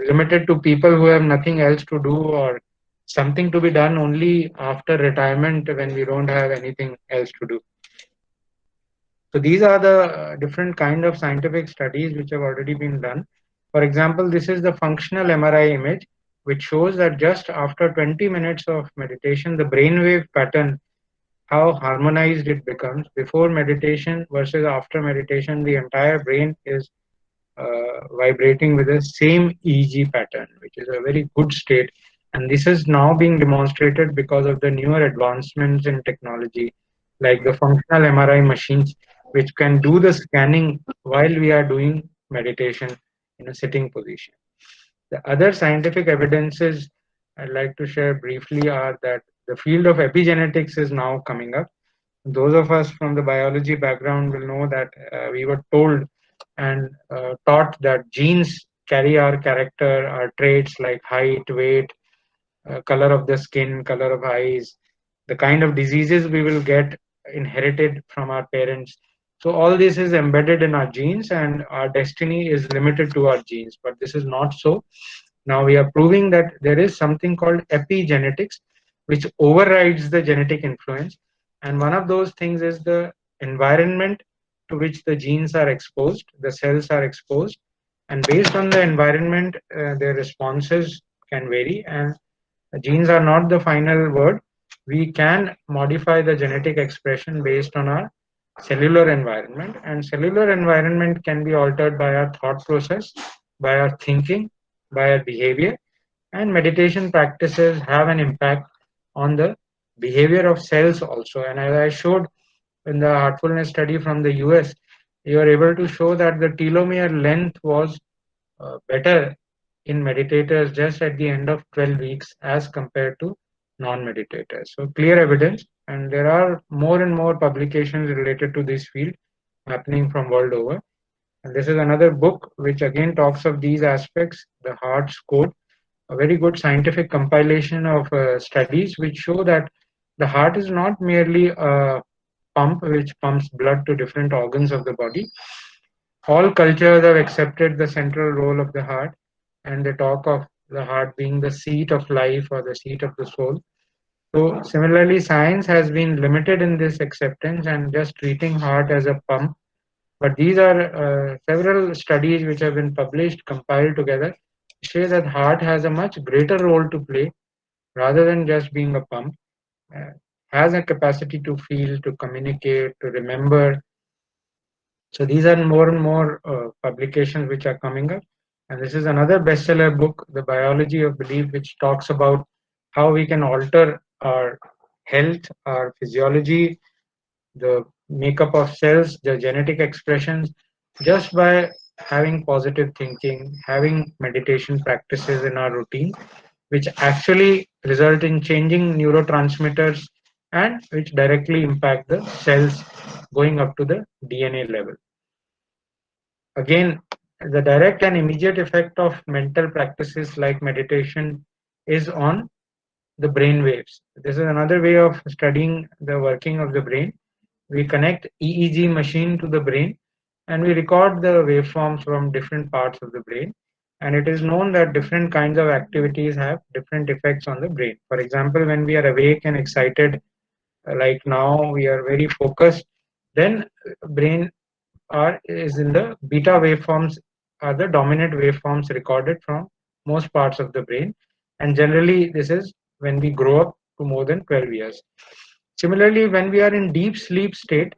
limited to people who have nothing else to do or something to be done only after retirement when we don't have anything else to do. So these are the different kind of scientific studies which have already been done. For example, this is the functional MRI image, which shows that just after 20 minutes of meditation, the brainwave pattern, how harmonized it becomes. Before meditation versus after meditation, the entire brain is vibrating with the same EEG pattern, which is a very good state. And this is now being demonstrated because of the newer advancements in technology, like the functional MRI machines, which can do the scanning while we are doing meditation in a sitting position. The other scientific evidences I'd like to share briefly are that the field of epigenetics is now coming up. Those of us from the biology background will know that we were told and taught that genes carry our character, our traits like height, weight, color of the skin, color of eyes, the kind of diseases we will get inherited from our parents. So all this is embedded in our genes and our destiny is limited to our genes, but this is not so. Now we are proving that there is something called epigenetics, which overrides the genetic influence. And one of those things is the environment to which the genes are exposed, the cells are exposed. And based on the environment, their responses can vary. And genes are not the final word. We can modify the genetic expression based on our cellular environment. And cellular environment can be altered by our thought process, by our thinking, by our behavior. And meditation practices have an impact on the behavior of cells also. And as I showed in the heartfulness study from the US, you are able to show that the telomere length was better in meditators just at the end of 12 weeks as compared to non-meditators. So clear evidence, and there are more and more publications related to this field happening from world over. And this is another book which again talks of these aspects, the heart's code, a very good scientific compilation of studies which show that the heart is not merely a pump which pumps blood to different organs of the body. All cultures have accepted the central role of the heart, and they talk of the heart being the seat of life or the seat of the soul. So similarly, science has been limited in this acceptance and just treating heart as a pump. But these are several studies which have been published, compiled together, say that heart has a much greater role to play rather than just being a pump. Uh, has a capacity to feel, to communicate, to remember. So these are more and more publications which are coming up. And this is another bestseller book, The Biology of Belief, which talks about how we can alter our health, our physiology, the makeup of cells, the genetic expressions, just by having positive thinking, having meditation practices in our routine, which actually result in changing neurotransmitters and which directly impact the cells going up to the DNA level. Again, the direct and immediate effect of mental practices like meditation is on the brain waves. This is another way of studying the working of the brain. We connect EEG machine to the brain and we record the waveforms from different parts of the brain. And it is known that different kinds of activities have different effects on the brain. For example, when we are awake and excited, like now we are very focused, then brain are is in the beta waveforms are the dominant waveforms recorded from most parts of the brain, and generally this is when we grow up to more than 12 years. Similarly, when we are in deep sleep state,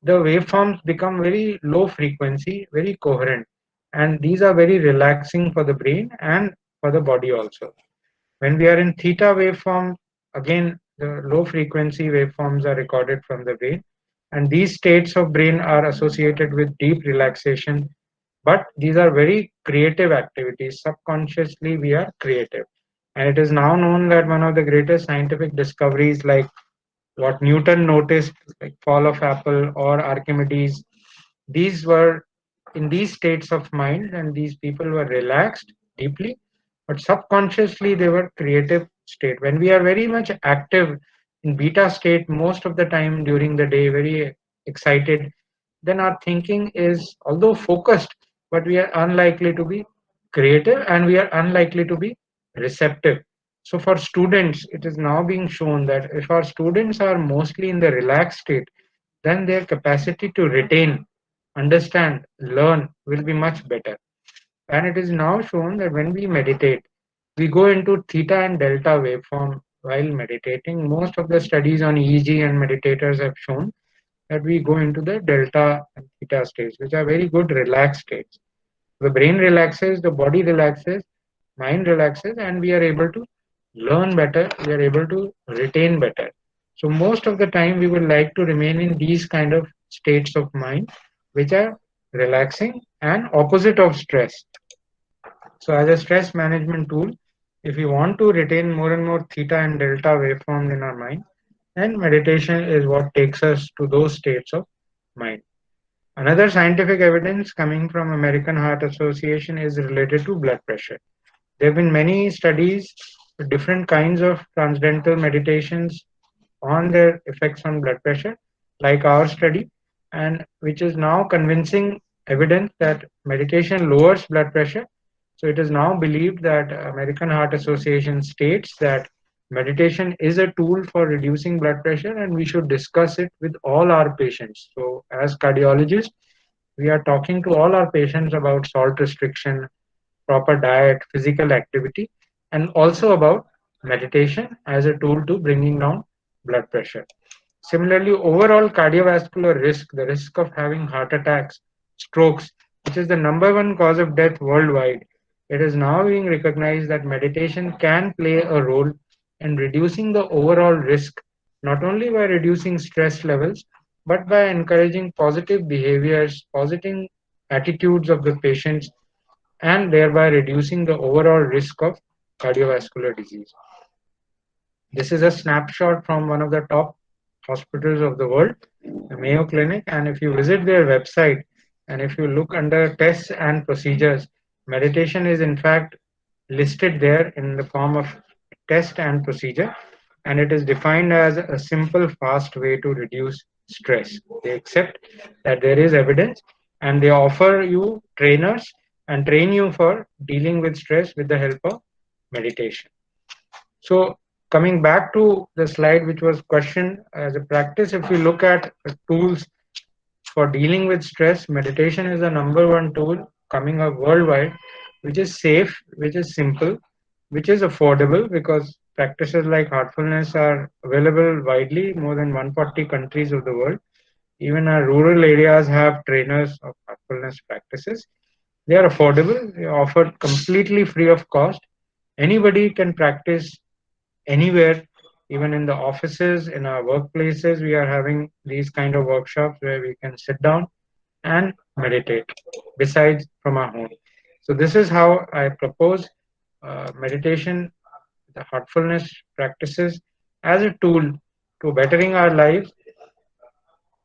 the waveforms become very low frequency, very coherent, and these are very relaxing for the brain and for the body also. When we are in theta waveform, again the low frequency waveforms are recorded from the brain, and these states of brain are associated with deep relaxation But these are very creative activities. Subconsciously, we are creative. And it is now known that one of the greatest scientific discoveries, like what Newton noticed, like fall of apple or Archimedes, these were in these states of mind, and these people were relaxed deeply, but subconsciously they were creative state. When we are very much active in beta state most of the time during the day, very excited, then our thinking is although focused, but we are unlikely to be creative and we are unlikely to be receptive. So for students, it is now being shown that if our students are mostly in the relaxed state, then their capacity to retain, understand, learn will be much better. And it is now shown that when we meditate, we go into theta and delta waveform while meditating. Most of the studies on EEG and meditators have shown that we go into the delta and theta states, which are very good relaxed states. The brain relaxes, the body relaxes, mind relaxes, and we are able to learn better, we are able to retain better. So most of the time we would like to remain in these kind of states of mind, which are relaxing and opposite of stress. So as a stress management tool, if we want to retain more and more theta and delta waveforms in our mind, then meditation is what takes us to those states of mind. Another scientific evidence coming from American Heart Association is related to blood pressure. There have been many studies with different kinds of transcendental meditations on their effects on blood pressure, like our study, and which is now convincing evidence that meditation lowers blood pressure. So it is now believed that American Heart Association states that meditation is a tool for reducing blood pressure and we should discuss it with all our patients. So as cardiologists, we are talking to all our patients about salt restriction, proper diet, physical activity, and also about meditation as a tool to bringing down blood pressure. Similarly, overall cardiovascular risk, the risk of having heart attacks, strokes, which is the number one cause of death worldwide, it is now being recognized that meditation can play a role in reducing the overall risk, not only by reducing stress levels, but by encouraging positive behaviors, positive attitudes of the patients, and thereby reducing the overall risk of cardiovascular disease. This is a snapshot from one of the top hospitals of the world, the Mayo Clinic, and if you visit their website and if you look under tests and procedures, meditation is in fact listed there in the form of test and procedure, and it is defined as a simple, fast way to reduce stress. They accept that there is evidence and they offer you trainers and train you for dealing with stress with the help of meditation. So coming back to the slide which was questioned as a practice, if we look at tools for dealing with stress, meditation is the number one tool coming up worldwide, which is safe, which is simple, which is affordable because practices like heartfulness are available widely, more than 140 countries of the world. Even our rural areas have trainers of heartfulness practices. They are affordable, they are offered completely free of cost. Anybody can practice anywhere, even in the offices, in our workplaces. We are having these kind of workshops where we can sit down and meditate besides from our home. So this is how I propose meditation, the heartfulness practices as a tool to bettering our lives,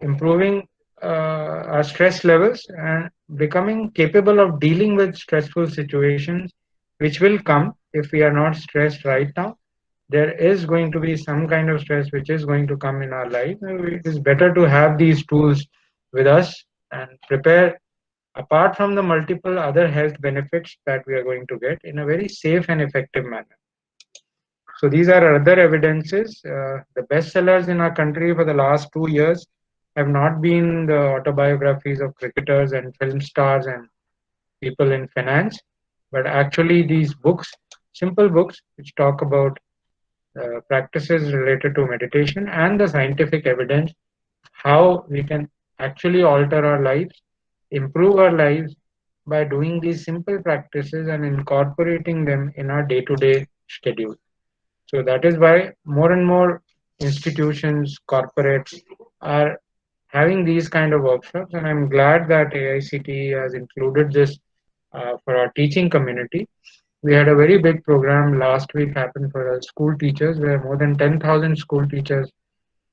improving our stress levels, and becoming capable of dealing with stressful situations which will come if we are not stressed right now. There is going to be some kind of stress which is going to come in our life. It is better to have these tools with us and prepare apart from the multiple other health benefits that we are going to get in a very safe and effective manner. So these are other evidences. The bestsellers in our country for the last 2 years have not been the autobiographies of cricketers and film stars and people in finance, but actually these books, simple books which talk about practices related to meditation and the scientific evidence, how we can actually alter our lives, improve our lives by doing these simple practices and incorporating them in our day-to-day schedule. So that is why more and more institutions, corporates are having these kind of workshops, and I'm glad that AICTE has included this for our teaching community. We had a very big program last week happen for our school teachers, where more than 10,000 school teachers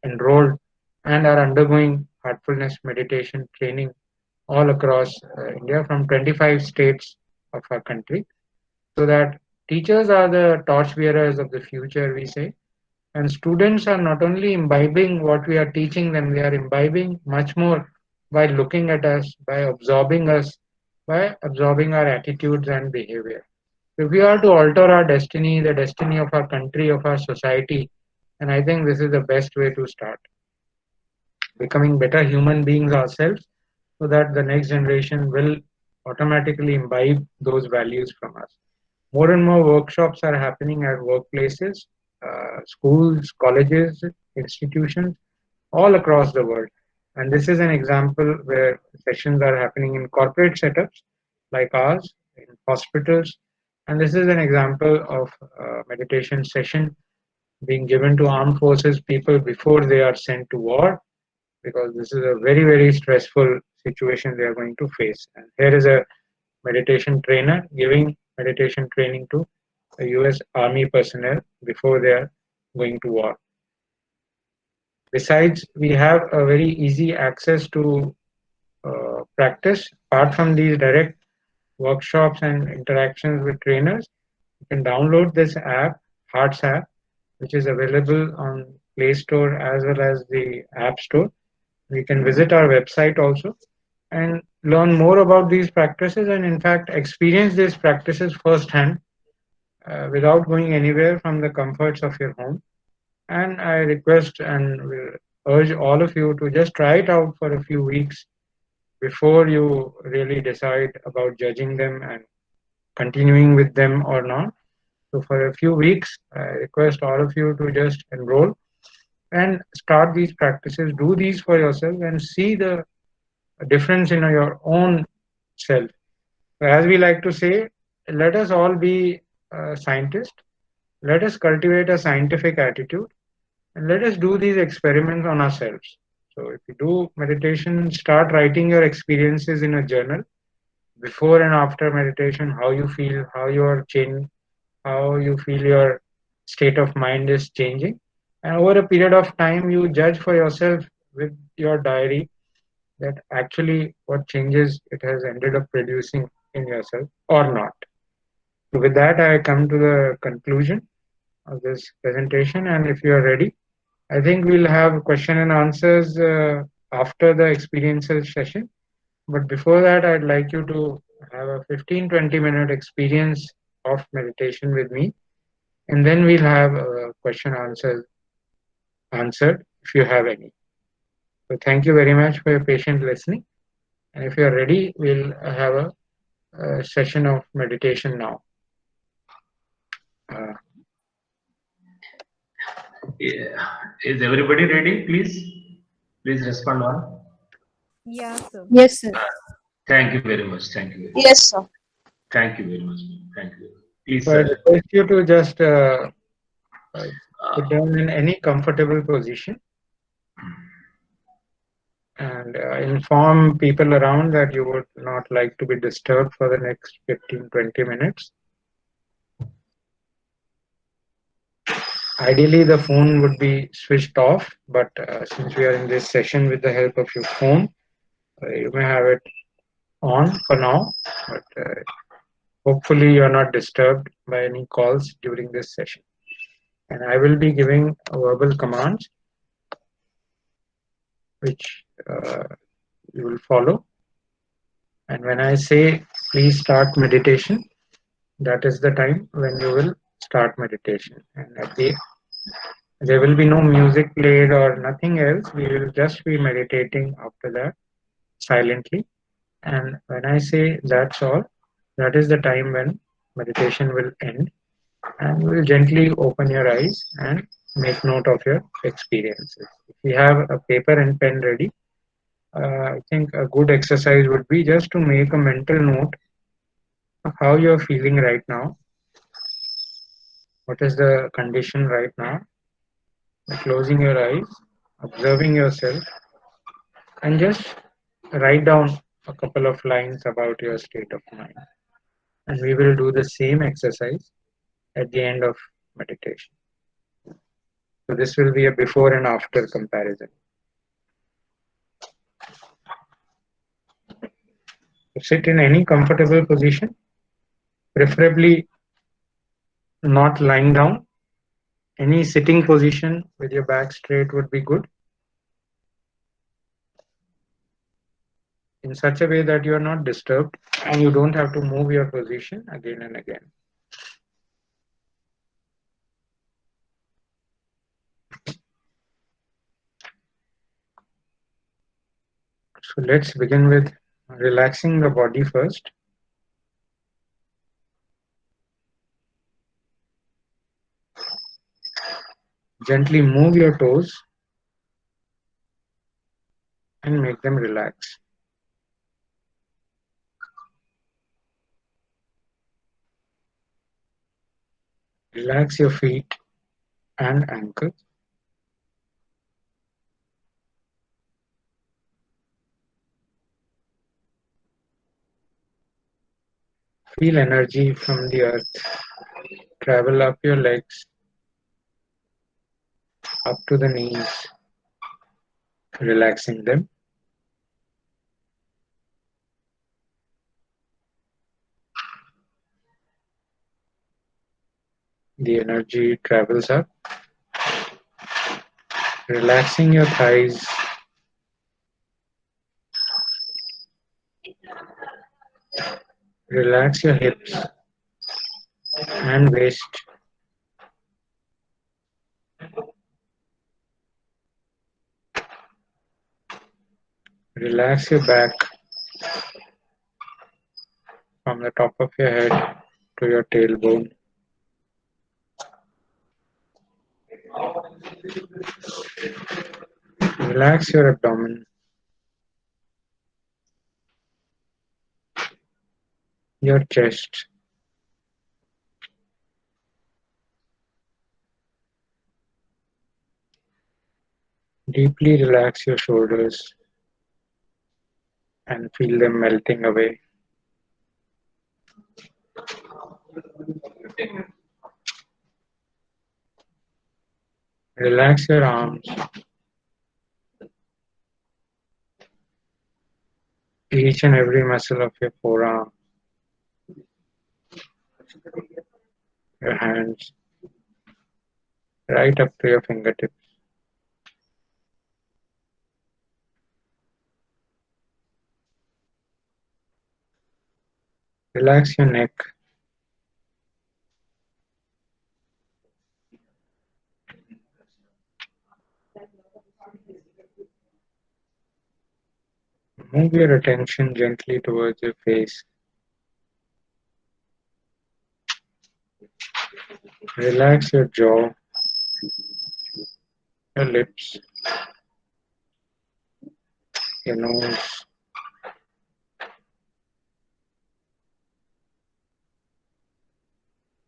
enrolled and are undergoing heartfulness meditation training all across India from 25 states of our country. So that teachers are the torchbearers of the future, we say, and students are not only imbibing what we are teaching them, they are imbibing much more by looking at us, us, by absorbing our attitudes and behavior. If we are to alter our destiny, the destiny of our country, of our society, and I think this is the best way to start. Becoming better human beings ourselves so that the next generation will automatically imbibe those values from us. More and more workshops are happening at workplaces, schools, colleges, institutions, all across the world. And this is an example where sessions are happening in corporate setups like ours, in hospitals. And this is an example of meditation session being given to armed forces people before they are sent to war, because this is a very, very stressful situation they are going to face. And here is a meditation trainer giving meditation training to a US Army personnel before they are going to war. Besides, we have a very easy access to practice. Apart from these direct workshops and interactions with trainers, you can download this app, Hearts app, which is available on Play Store as well as the App Store. We can visit our website also and learn more about these practices and in fact experience these practices firsthand without going anywhere from the comforts of your home. And I request and will urge all of you to just try it out for a few weeks before you really decide about judging them and continuing with them or not. So for a few weeks, I request all of you to just enroll and start these practices, do these for yourself and see the difference in your own self. As we like to say, let us all be scientists. Let us cultivate a scientific attitude and let us do these experiments on ourselves. So if you do meditation, start writing your experiences in a journal before and after meditation, how you feel, how you are changing, how you feel your state of mind is changing. And over a period of time, you judge for yourself with your diary that actually what changes it has ended up producing in yourself or not. So with that, I come to the conclusion of this presentation. And if you are ready, I think we'll have question and answers after the experiential session. But before that, I'd like you to have a 15-20 minute experience of meditation with me. And then we'll have a question answer answered if you have any. So thank you very much for your patient listening. And if you're ready, we'll have a session of meditation now. Yeah. Is everybody ready? Please respond one. Yeah, sir. Yes, sir. Thank you very much. Thank you. Yes, sir. Thank you very much. Thank you. Please, So I sir. request you to just sit down in any comfortable position and inform people around that you would not like to be disturbed for the next 15-20 minutes. Ideally, the phone would be switched off, but since we are in this session with the help of your phone, you may have it on for now, but hopefully you are not disturbed by any calls during this session. And I will be giving verbal commands which you will follow. And when I say please start meditation, that is the time when you will start meditation. And there will be no music played or nothing else. We will just be meditating after that silently. And when I say that's all, that is the time when meditation will end. And you will gently open your eyes and make note of your experiences. If you have a paper and pen ready, I think a good exercise would be just to make a mental note of how you're feeling right now. What is the condition right now? By closing your eyes, observing yourself, and just write down a couple of lines about your state of mind. And we will do the same exercise at the end of meditation. So this will be a before and after comparison. Sit in any comfortable position, preferably not lying down. Any sitting position with your back straight would be good, in such a way that you are not disturbed and you don't have to move your position again and again. So let's begin with relaxing the body first. Gently move your toes and make them relax. Relax your feet and ankles. Feel energy from the earth travel up your legs, up to the knees, relaxing them. The energy travels up, relaxing your thighs, relax your hips and waist. Relax your back from the top of your head to your tailbone. Relax your abdomen, your chest, deeply relax your shoulders and feel them melting away. Relax your arms, each and every muscle of your forearm, your hands, right up to your fingertips. Relax your neck, move your attention gently towards your face. Relax your jaw, your lips, your nose,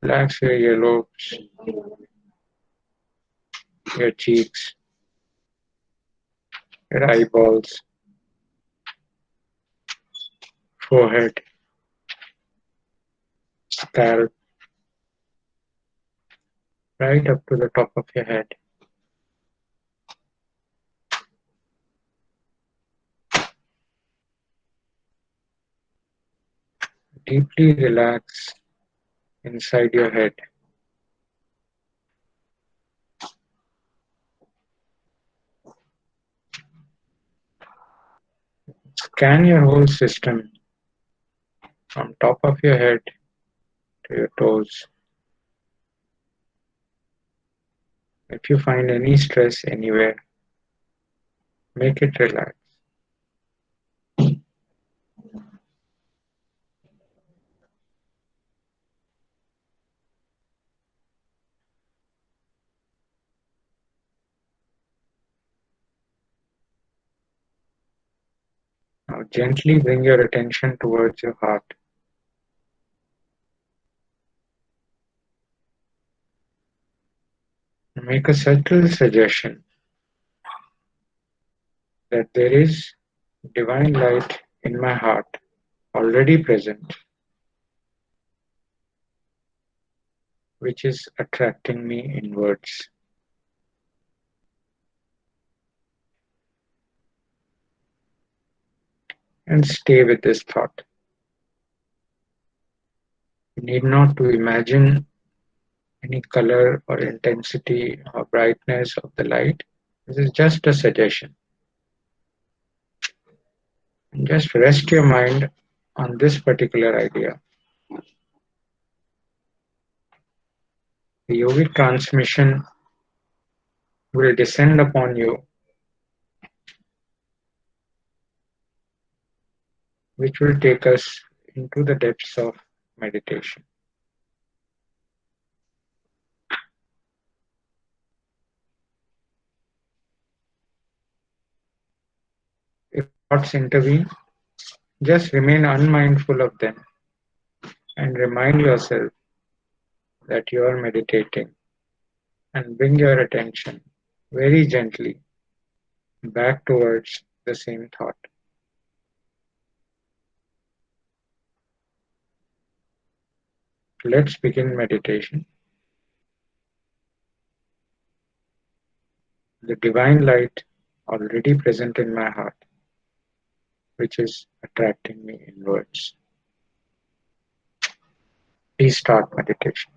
relax your earlobes, your cheeks, your eyeballs, forehead, scalp, right up to the top of your head. Deeply relax inside your head. Scan your whole system from top of your head to your toes. If you find any stress anywhere, make it relax. Now gently bring your attention towards your heart. Make a subtle suggestion that there is divine light in my heart, already present, which is attracting me inwards. And stay with this thought. You need not to imagine any color or intensity or brightness of the light. This is just a suggestion. And just rest your mind on this particular idea. The yogic transmission will descend upon you, which will take us into the depths of meditation. If thoughts intervene, just remain unmindful of them and remind yourself that you are meditating, and bring your attention very gently back towards the same thought. Let's begin meditation. The divine light already present in my heart, which is attracting me inwards. Please start meditation.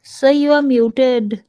Sir, you are muted.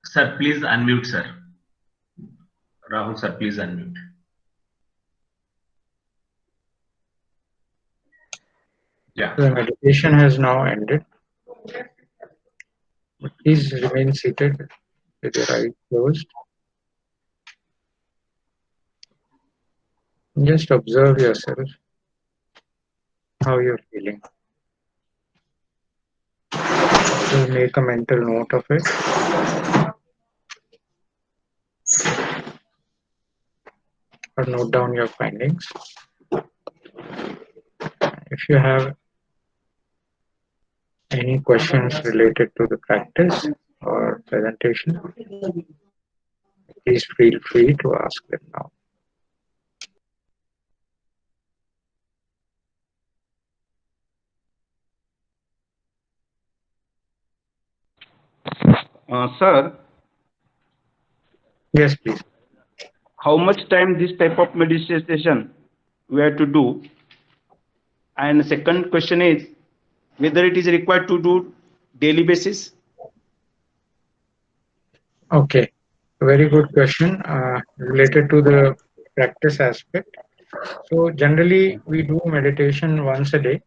Sir, please unmute, sir. Rahul, sir, please unmute. Yeah. The meditation has now ended. But please remain seated with your eyes closed. Just observe yourself, how you're feeling. Just make a mental note of it. Or note down your findings. If you have any questions related to the practice or presentation, please feel free to ask them now. Sir, Yes, please. how much time this type of meditation we have to do? And second question is whether it is required to do daily basis. Okay, very good question related to the practice aspect. So generally we do meditation once a day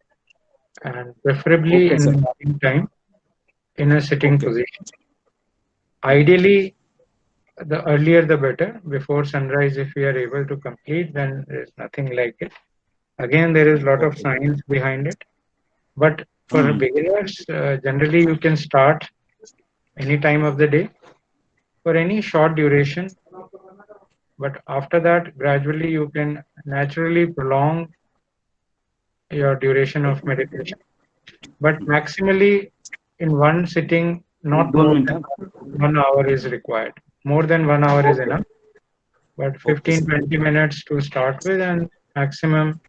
and preferably Okay, in sir. the morning time in a sitting Okay. position. Ideally, the earlier the better. Before sunrise, if we are able to complete, then there is nothing like it. Again, there is a lot of Okay. science behind it. But for beginners, generally you can start any time of the day for any short duration. But after that, gradually you can naturally prolong your duration of meditation. But maximally in one sitting, not दोन more मिनिटं. than 1 hour is required. More than 1 hour is enough. But Okay, 15, sir. 20 minutes to start with, and maximum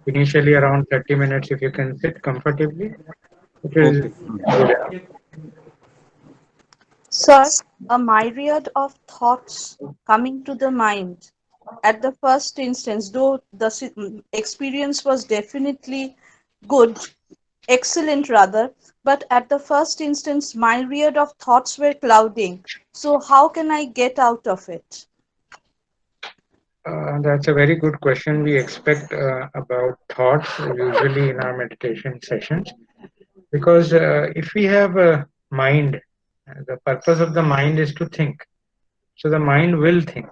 initially around 30 minutes if you can sit comfortably. It is Okay. good enough. Sir, a myriad of thoughts coming to the mind. At the first instance, though the experience was definitely good, excellent rather, but at the first instance, myriad of thoughts were clouding. So, how can I get out of it? That's a very good question. We expect about thoughts usually in our meditation sessions because if we have a mind, the purpose of the mind is to think. So the mind will think.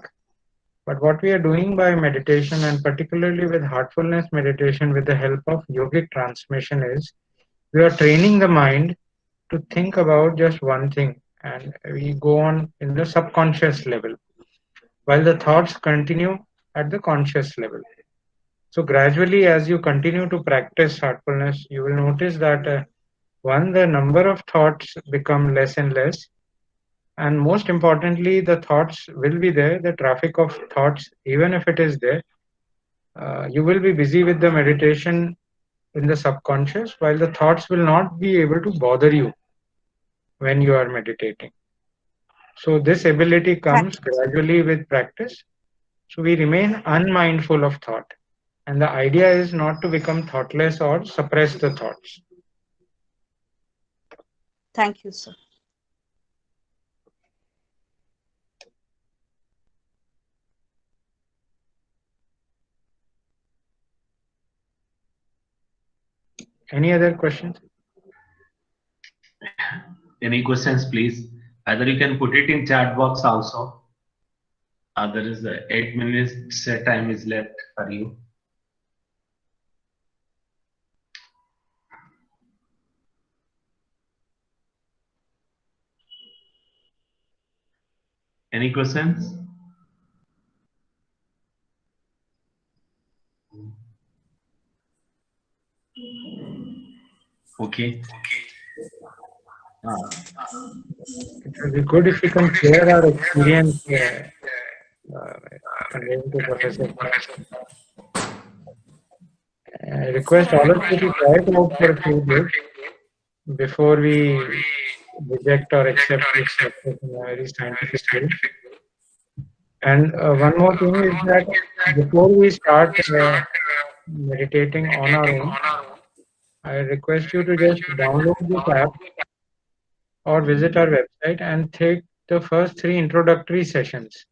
But what we are doing by meditation and particularly with heartfulness meditation with the help of yogic transmission is we are training the mind to think about just one thing and we go on in the subconscious level while the thoughts continue at the conscious level. So gradually, as you continue to practice heartfulness, you will notice that one, the number of thoughts become less and less. And most importantly, the thoughts will be there, the traffic of thoughts, even if it is there, you will be busy with the meditation in the subconscious, while the thoughts will not be able to bother you when you are meditating. So this ability Thank comes gradually with practice. So we remain unmindful of thought. And the idea is not to become thoughtless or suppress the thoughts. you, sir. Any other questions? Any questions, please? Either you can put it in chat box also. There is 8 minutes time is left for you. Any questions? Okay. It will be good if we can share our experience conveying to Professor. I request all of you to try it out for a few days before we reject or accept this practice in a very scientific way. And one more thing is that before we start meditating on our own, I request you to just download this app or visit our website and the first 3 introductory sessions.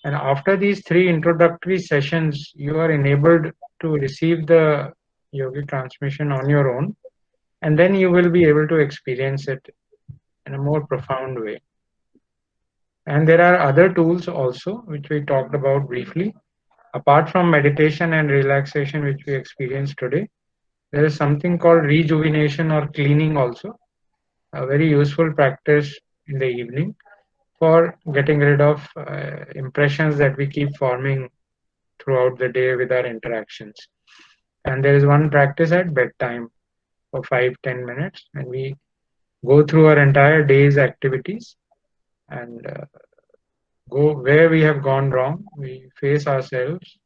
And after these 3 introductory sessions, you are enabled to receive the yogi transmission on your own, and then you will be able to experience it in a more profound way. And there are other tools also, which we talked about briefly. Apart from meditation and relaxation, which we experienced today, there is something called rejuvenation or cleaning also, a very useful practice in the evening for getting rid of impressions that we keep forming throughout the day with our interactions. And there is one practice at bedtime for 5-10 minutes, and we go through our entire day's activities and go where we have gone wrong. We face ourselves.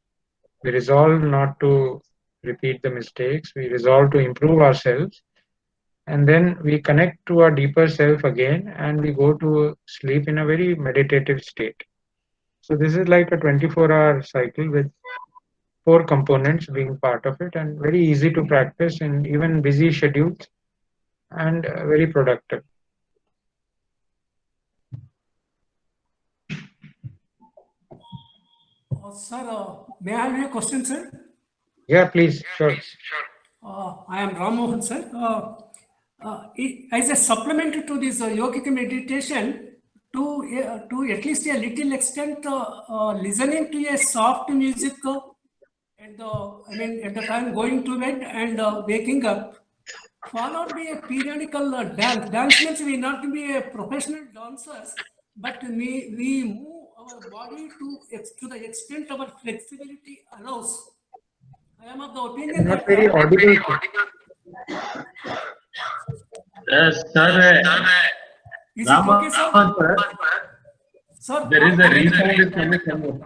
We resolve not to repeat the mistakes. We resolve to improve ourselves. And then we connect to our deeper self again, and we go to sleep in a very meditative state. So this is like a 24-hour cycle with 4 components being part of it, and very easy to practice in even busy schedules, and very productive. Sir, may I have a question, sir? Yeah, please, sure. I am Ram Mohan, sir. As a supplement to this yogic meditation, to at least a little extent, listening to a soft music at the time going to bed and waking up, followed by a periodical dance. Dance means we not to be a professional dancers, but we move our body to the extent our flexibility allows. I am of the opinion Not that very audible. Sir, is it okay, sir? Raman, Sir, there is a resound is coming.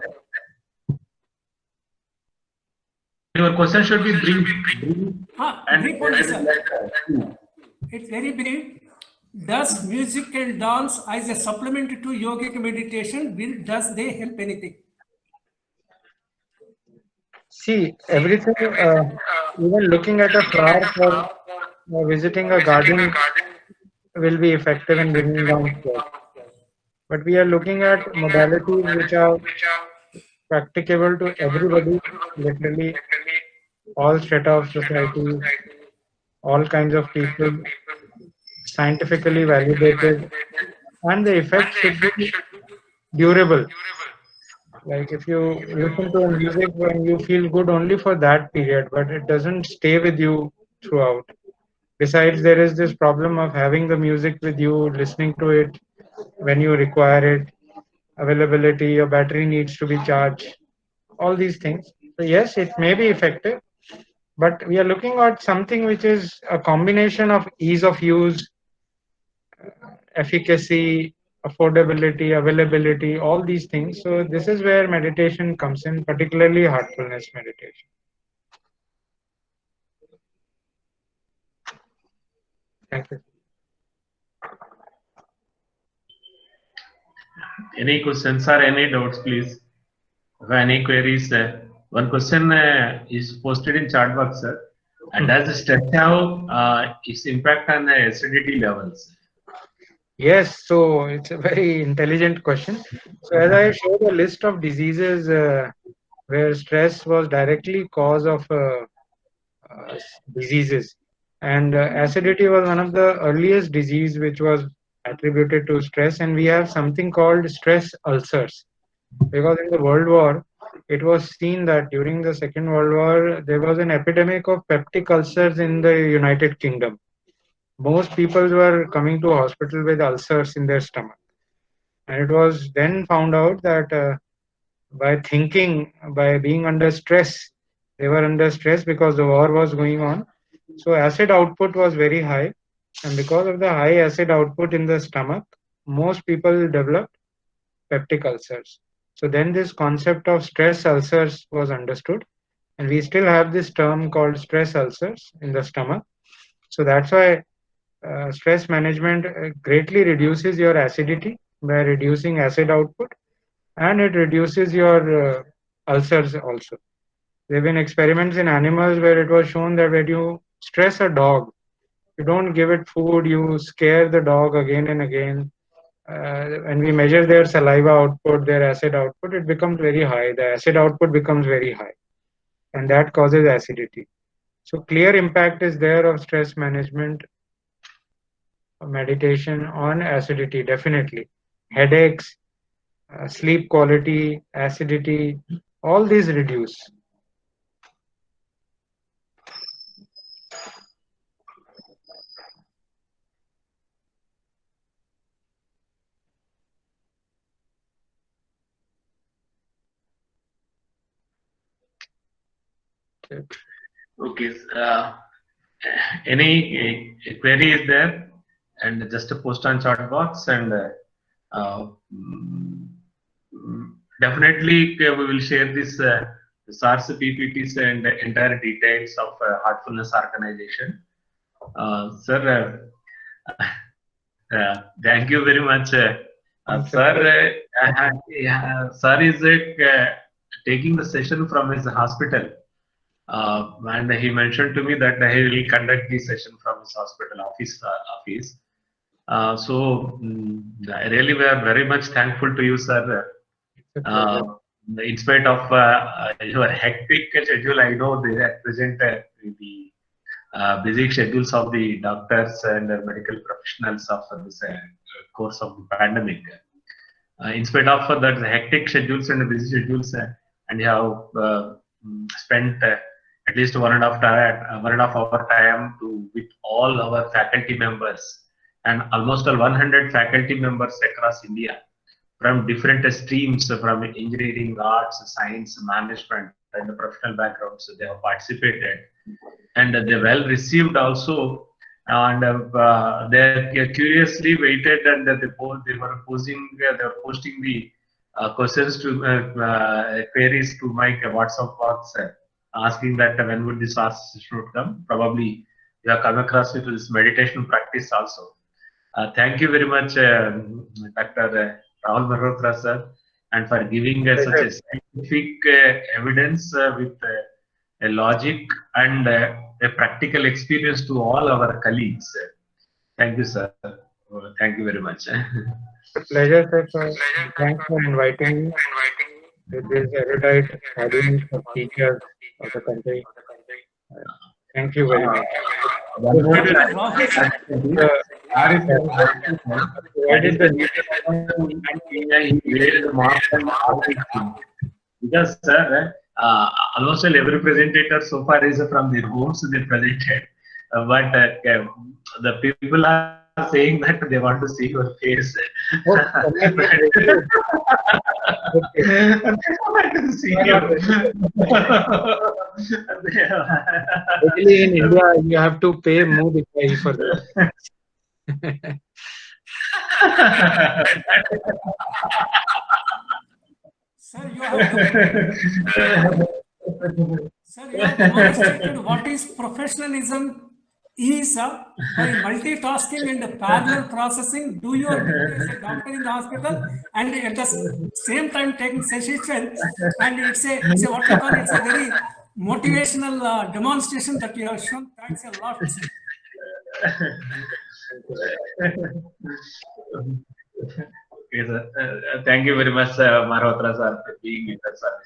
Your question should be brief. Brief only, sir. It's very brief. Does music and dance as a supplement to yogic meditation, does they help anything? See, everything, even looking at a flower or visiting a garden will be effective in bringing down stress. But we are looking at modalities which are practicable to everybody, literally all strata of society, all kinds of people, scientifically validated, and the effect should be durable. Like if you listen to a music when you feel good only for that period, but it doesn't stay with you throughout. Besides, there is this problem of having the music with you, listening to it when you require it, availability, your battery needs to be charged, all these things. So yes, it may be effective, but we are looking at something which is a combination of ease of use, efficacy, affordability, availability, all these things. So this is where meditation comes in, particularly heartfulness meditation. Thank you. Any questions or any doubts, please? Any queries? One question is posted in chat box, sir. And does stress have its impact on the acidity levels? Yes, so it's a very intelligent question. So as I showed a list of diseases where stress was directly cause of diseases, and acidity was one of the earliest disease which was attributed to stress, and we have something called stress ulcers, because in the World War it was seen that during the Second World War there was an epidemic of peptic ulcers in the United Kingdom. Most people were coming to hospital with ulcers in their stomach, and it was then found out that by thinking, by being under stress, they were under stress because the war was going on. So acid output was very high, and because of the high acid output in the stomach, most people developed peptic ulcers. So then this concept of stress ulcers was understood, and we still have this term called stress ulcers in the stomach. So that's why stress management greatly reduces your acidity by reducing acid output, and it reduces your ulcers also. There have been experiments in animals where it was shown that when you stress a dog, you don't give it food, you scare the dog again and again, when we measure their saliva output, their acid output, it becomes very high. The acid output becomes very high, and that causes acidity. So clear impact is there of stress management, meditation on acidity, definitely. Headaches, sleep quality, acidity, all these reduce. Okay. Any query is there? And just post on chat box, and mm, definitely we will share this SARS PPTs and the entire details of Heartfulness organization. Sir, thank you very much. Sir, sir is taking the session from his hospital. And he mentioned to me that he will conduct the session from his hospital office. Really, we are very much thankful to you, sir. In spite of your hectic schedule, I know they represent the busy schedules of the doctors and medical professionals of this course of the pandemic. In spite of that hectic schedules and busy schedules, and you have spent at least 1.5 hour time with all our faculty members and almost 100 faculty members across India from different streams, from engineering, arts, science, management, and the professional backgrounds. They have participated, and they well received also. And they curiously waited, and they were posting the questions to queries to my WhatsApp box, asking that when would this should come. Probably you have come across with this meditation practice also. Thank you very much, Dr. Rahul Malhotra, sir, and for giving such a scientific evidence with a logic and a practical experience to all our colleagues. Thank you, sir. Thank you very much. It's a pleasure, sir. Thanks for inviting me with this erudite audience of teachers of the country. Thank you very much. Because, sir, almost every presenter so far is from their homes they presented, but the people are saying that they want to see your face. Actually, in India, you have to pay more for that. Sir, you have demonstrated what is professionalism is by multitasking and parallel processing. Do your duty as a doctor in the hospital, and at the same time taking session. And it's a what you call it's a very motivational demonstration that you have shown. Thanks a lot. Okay, sir. Thank you very much, Malhotra sir, for being with us.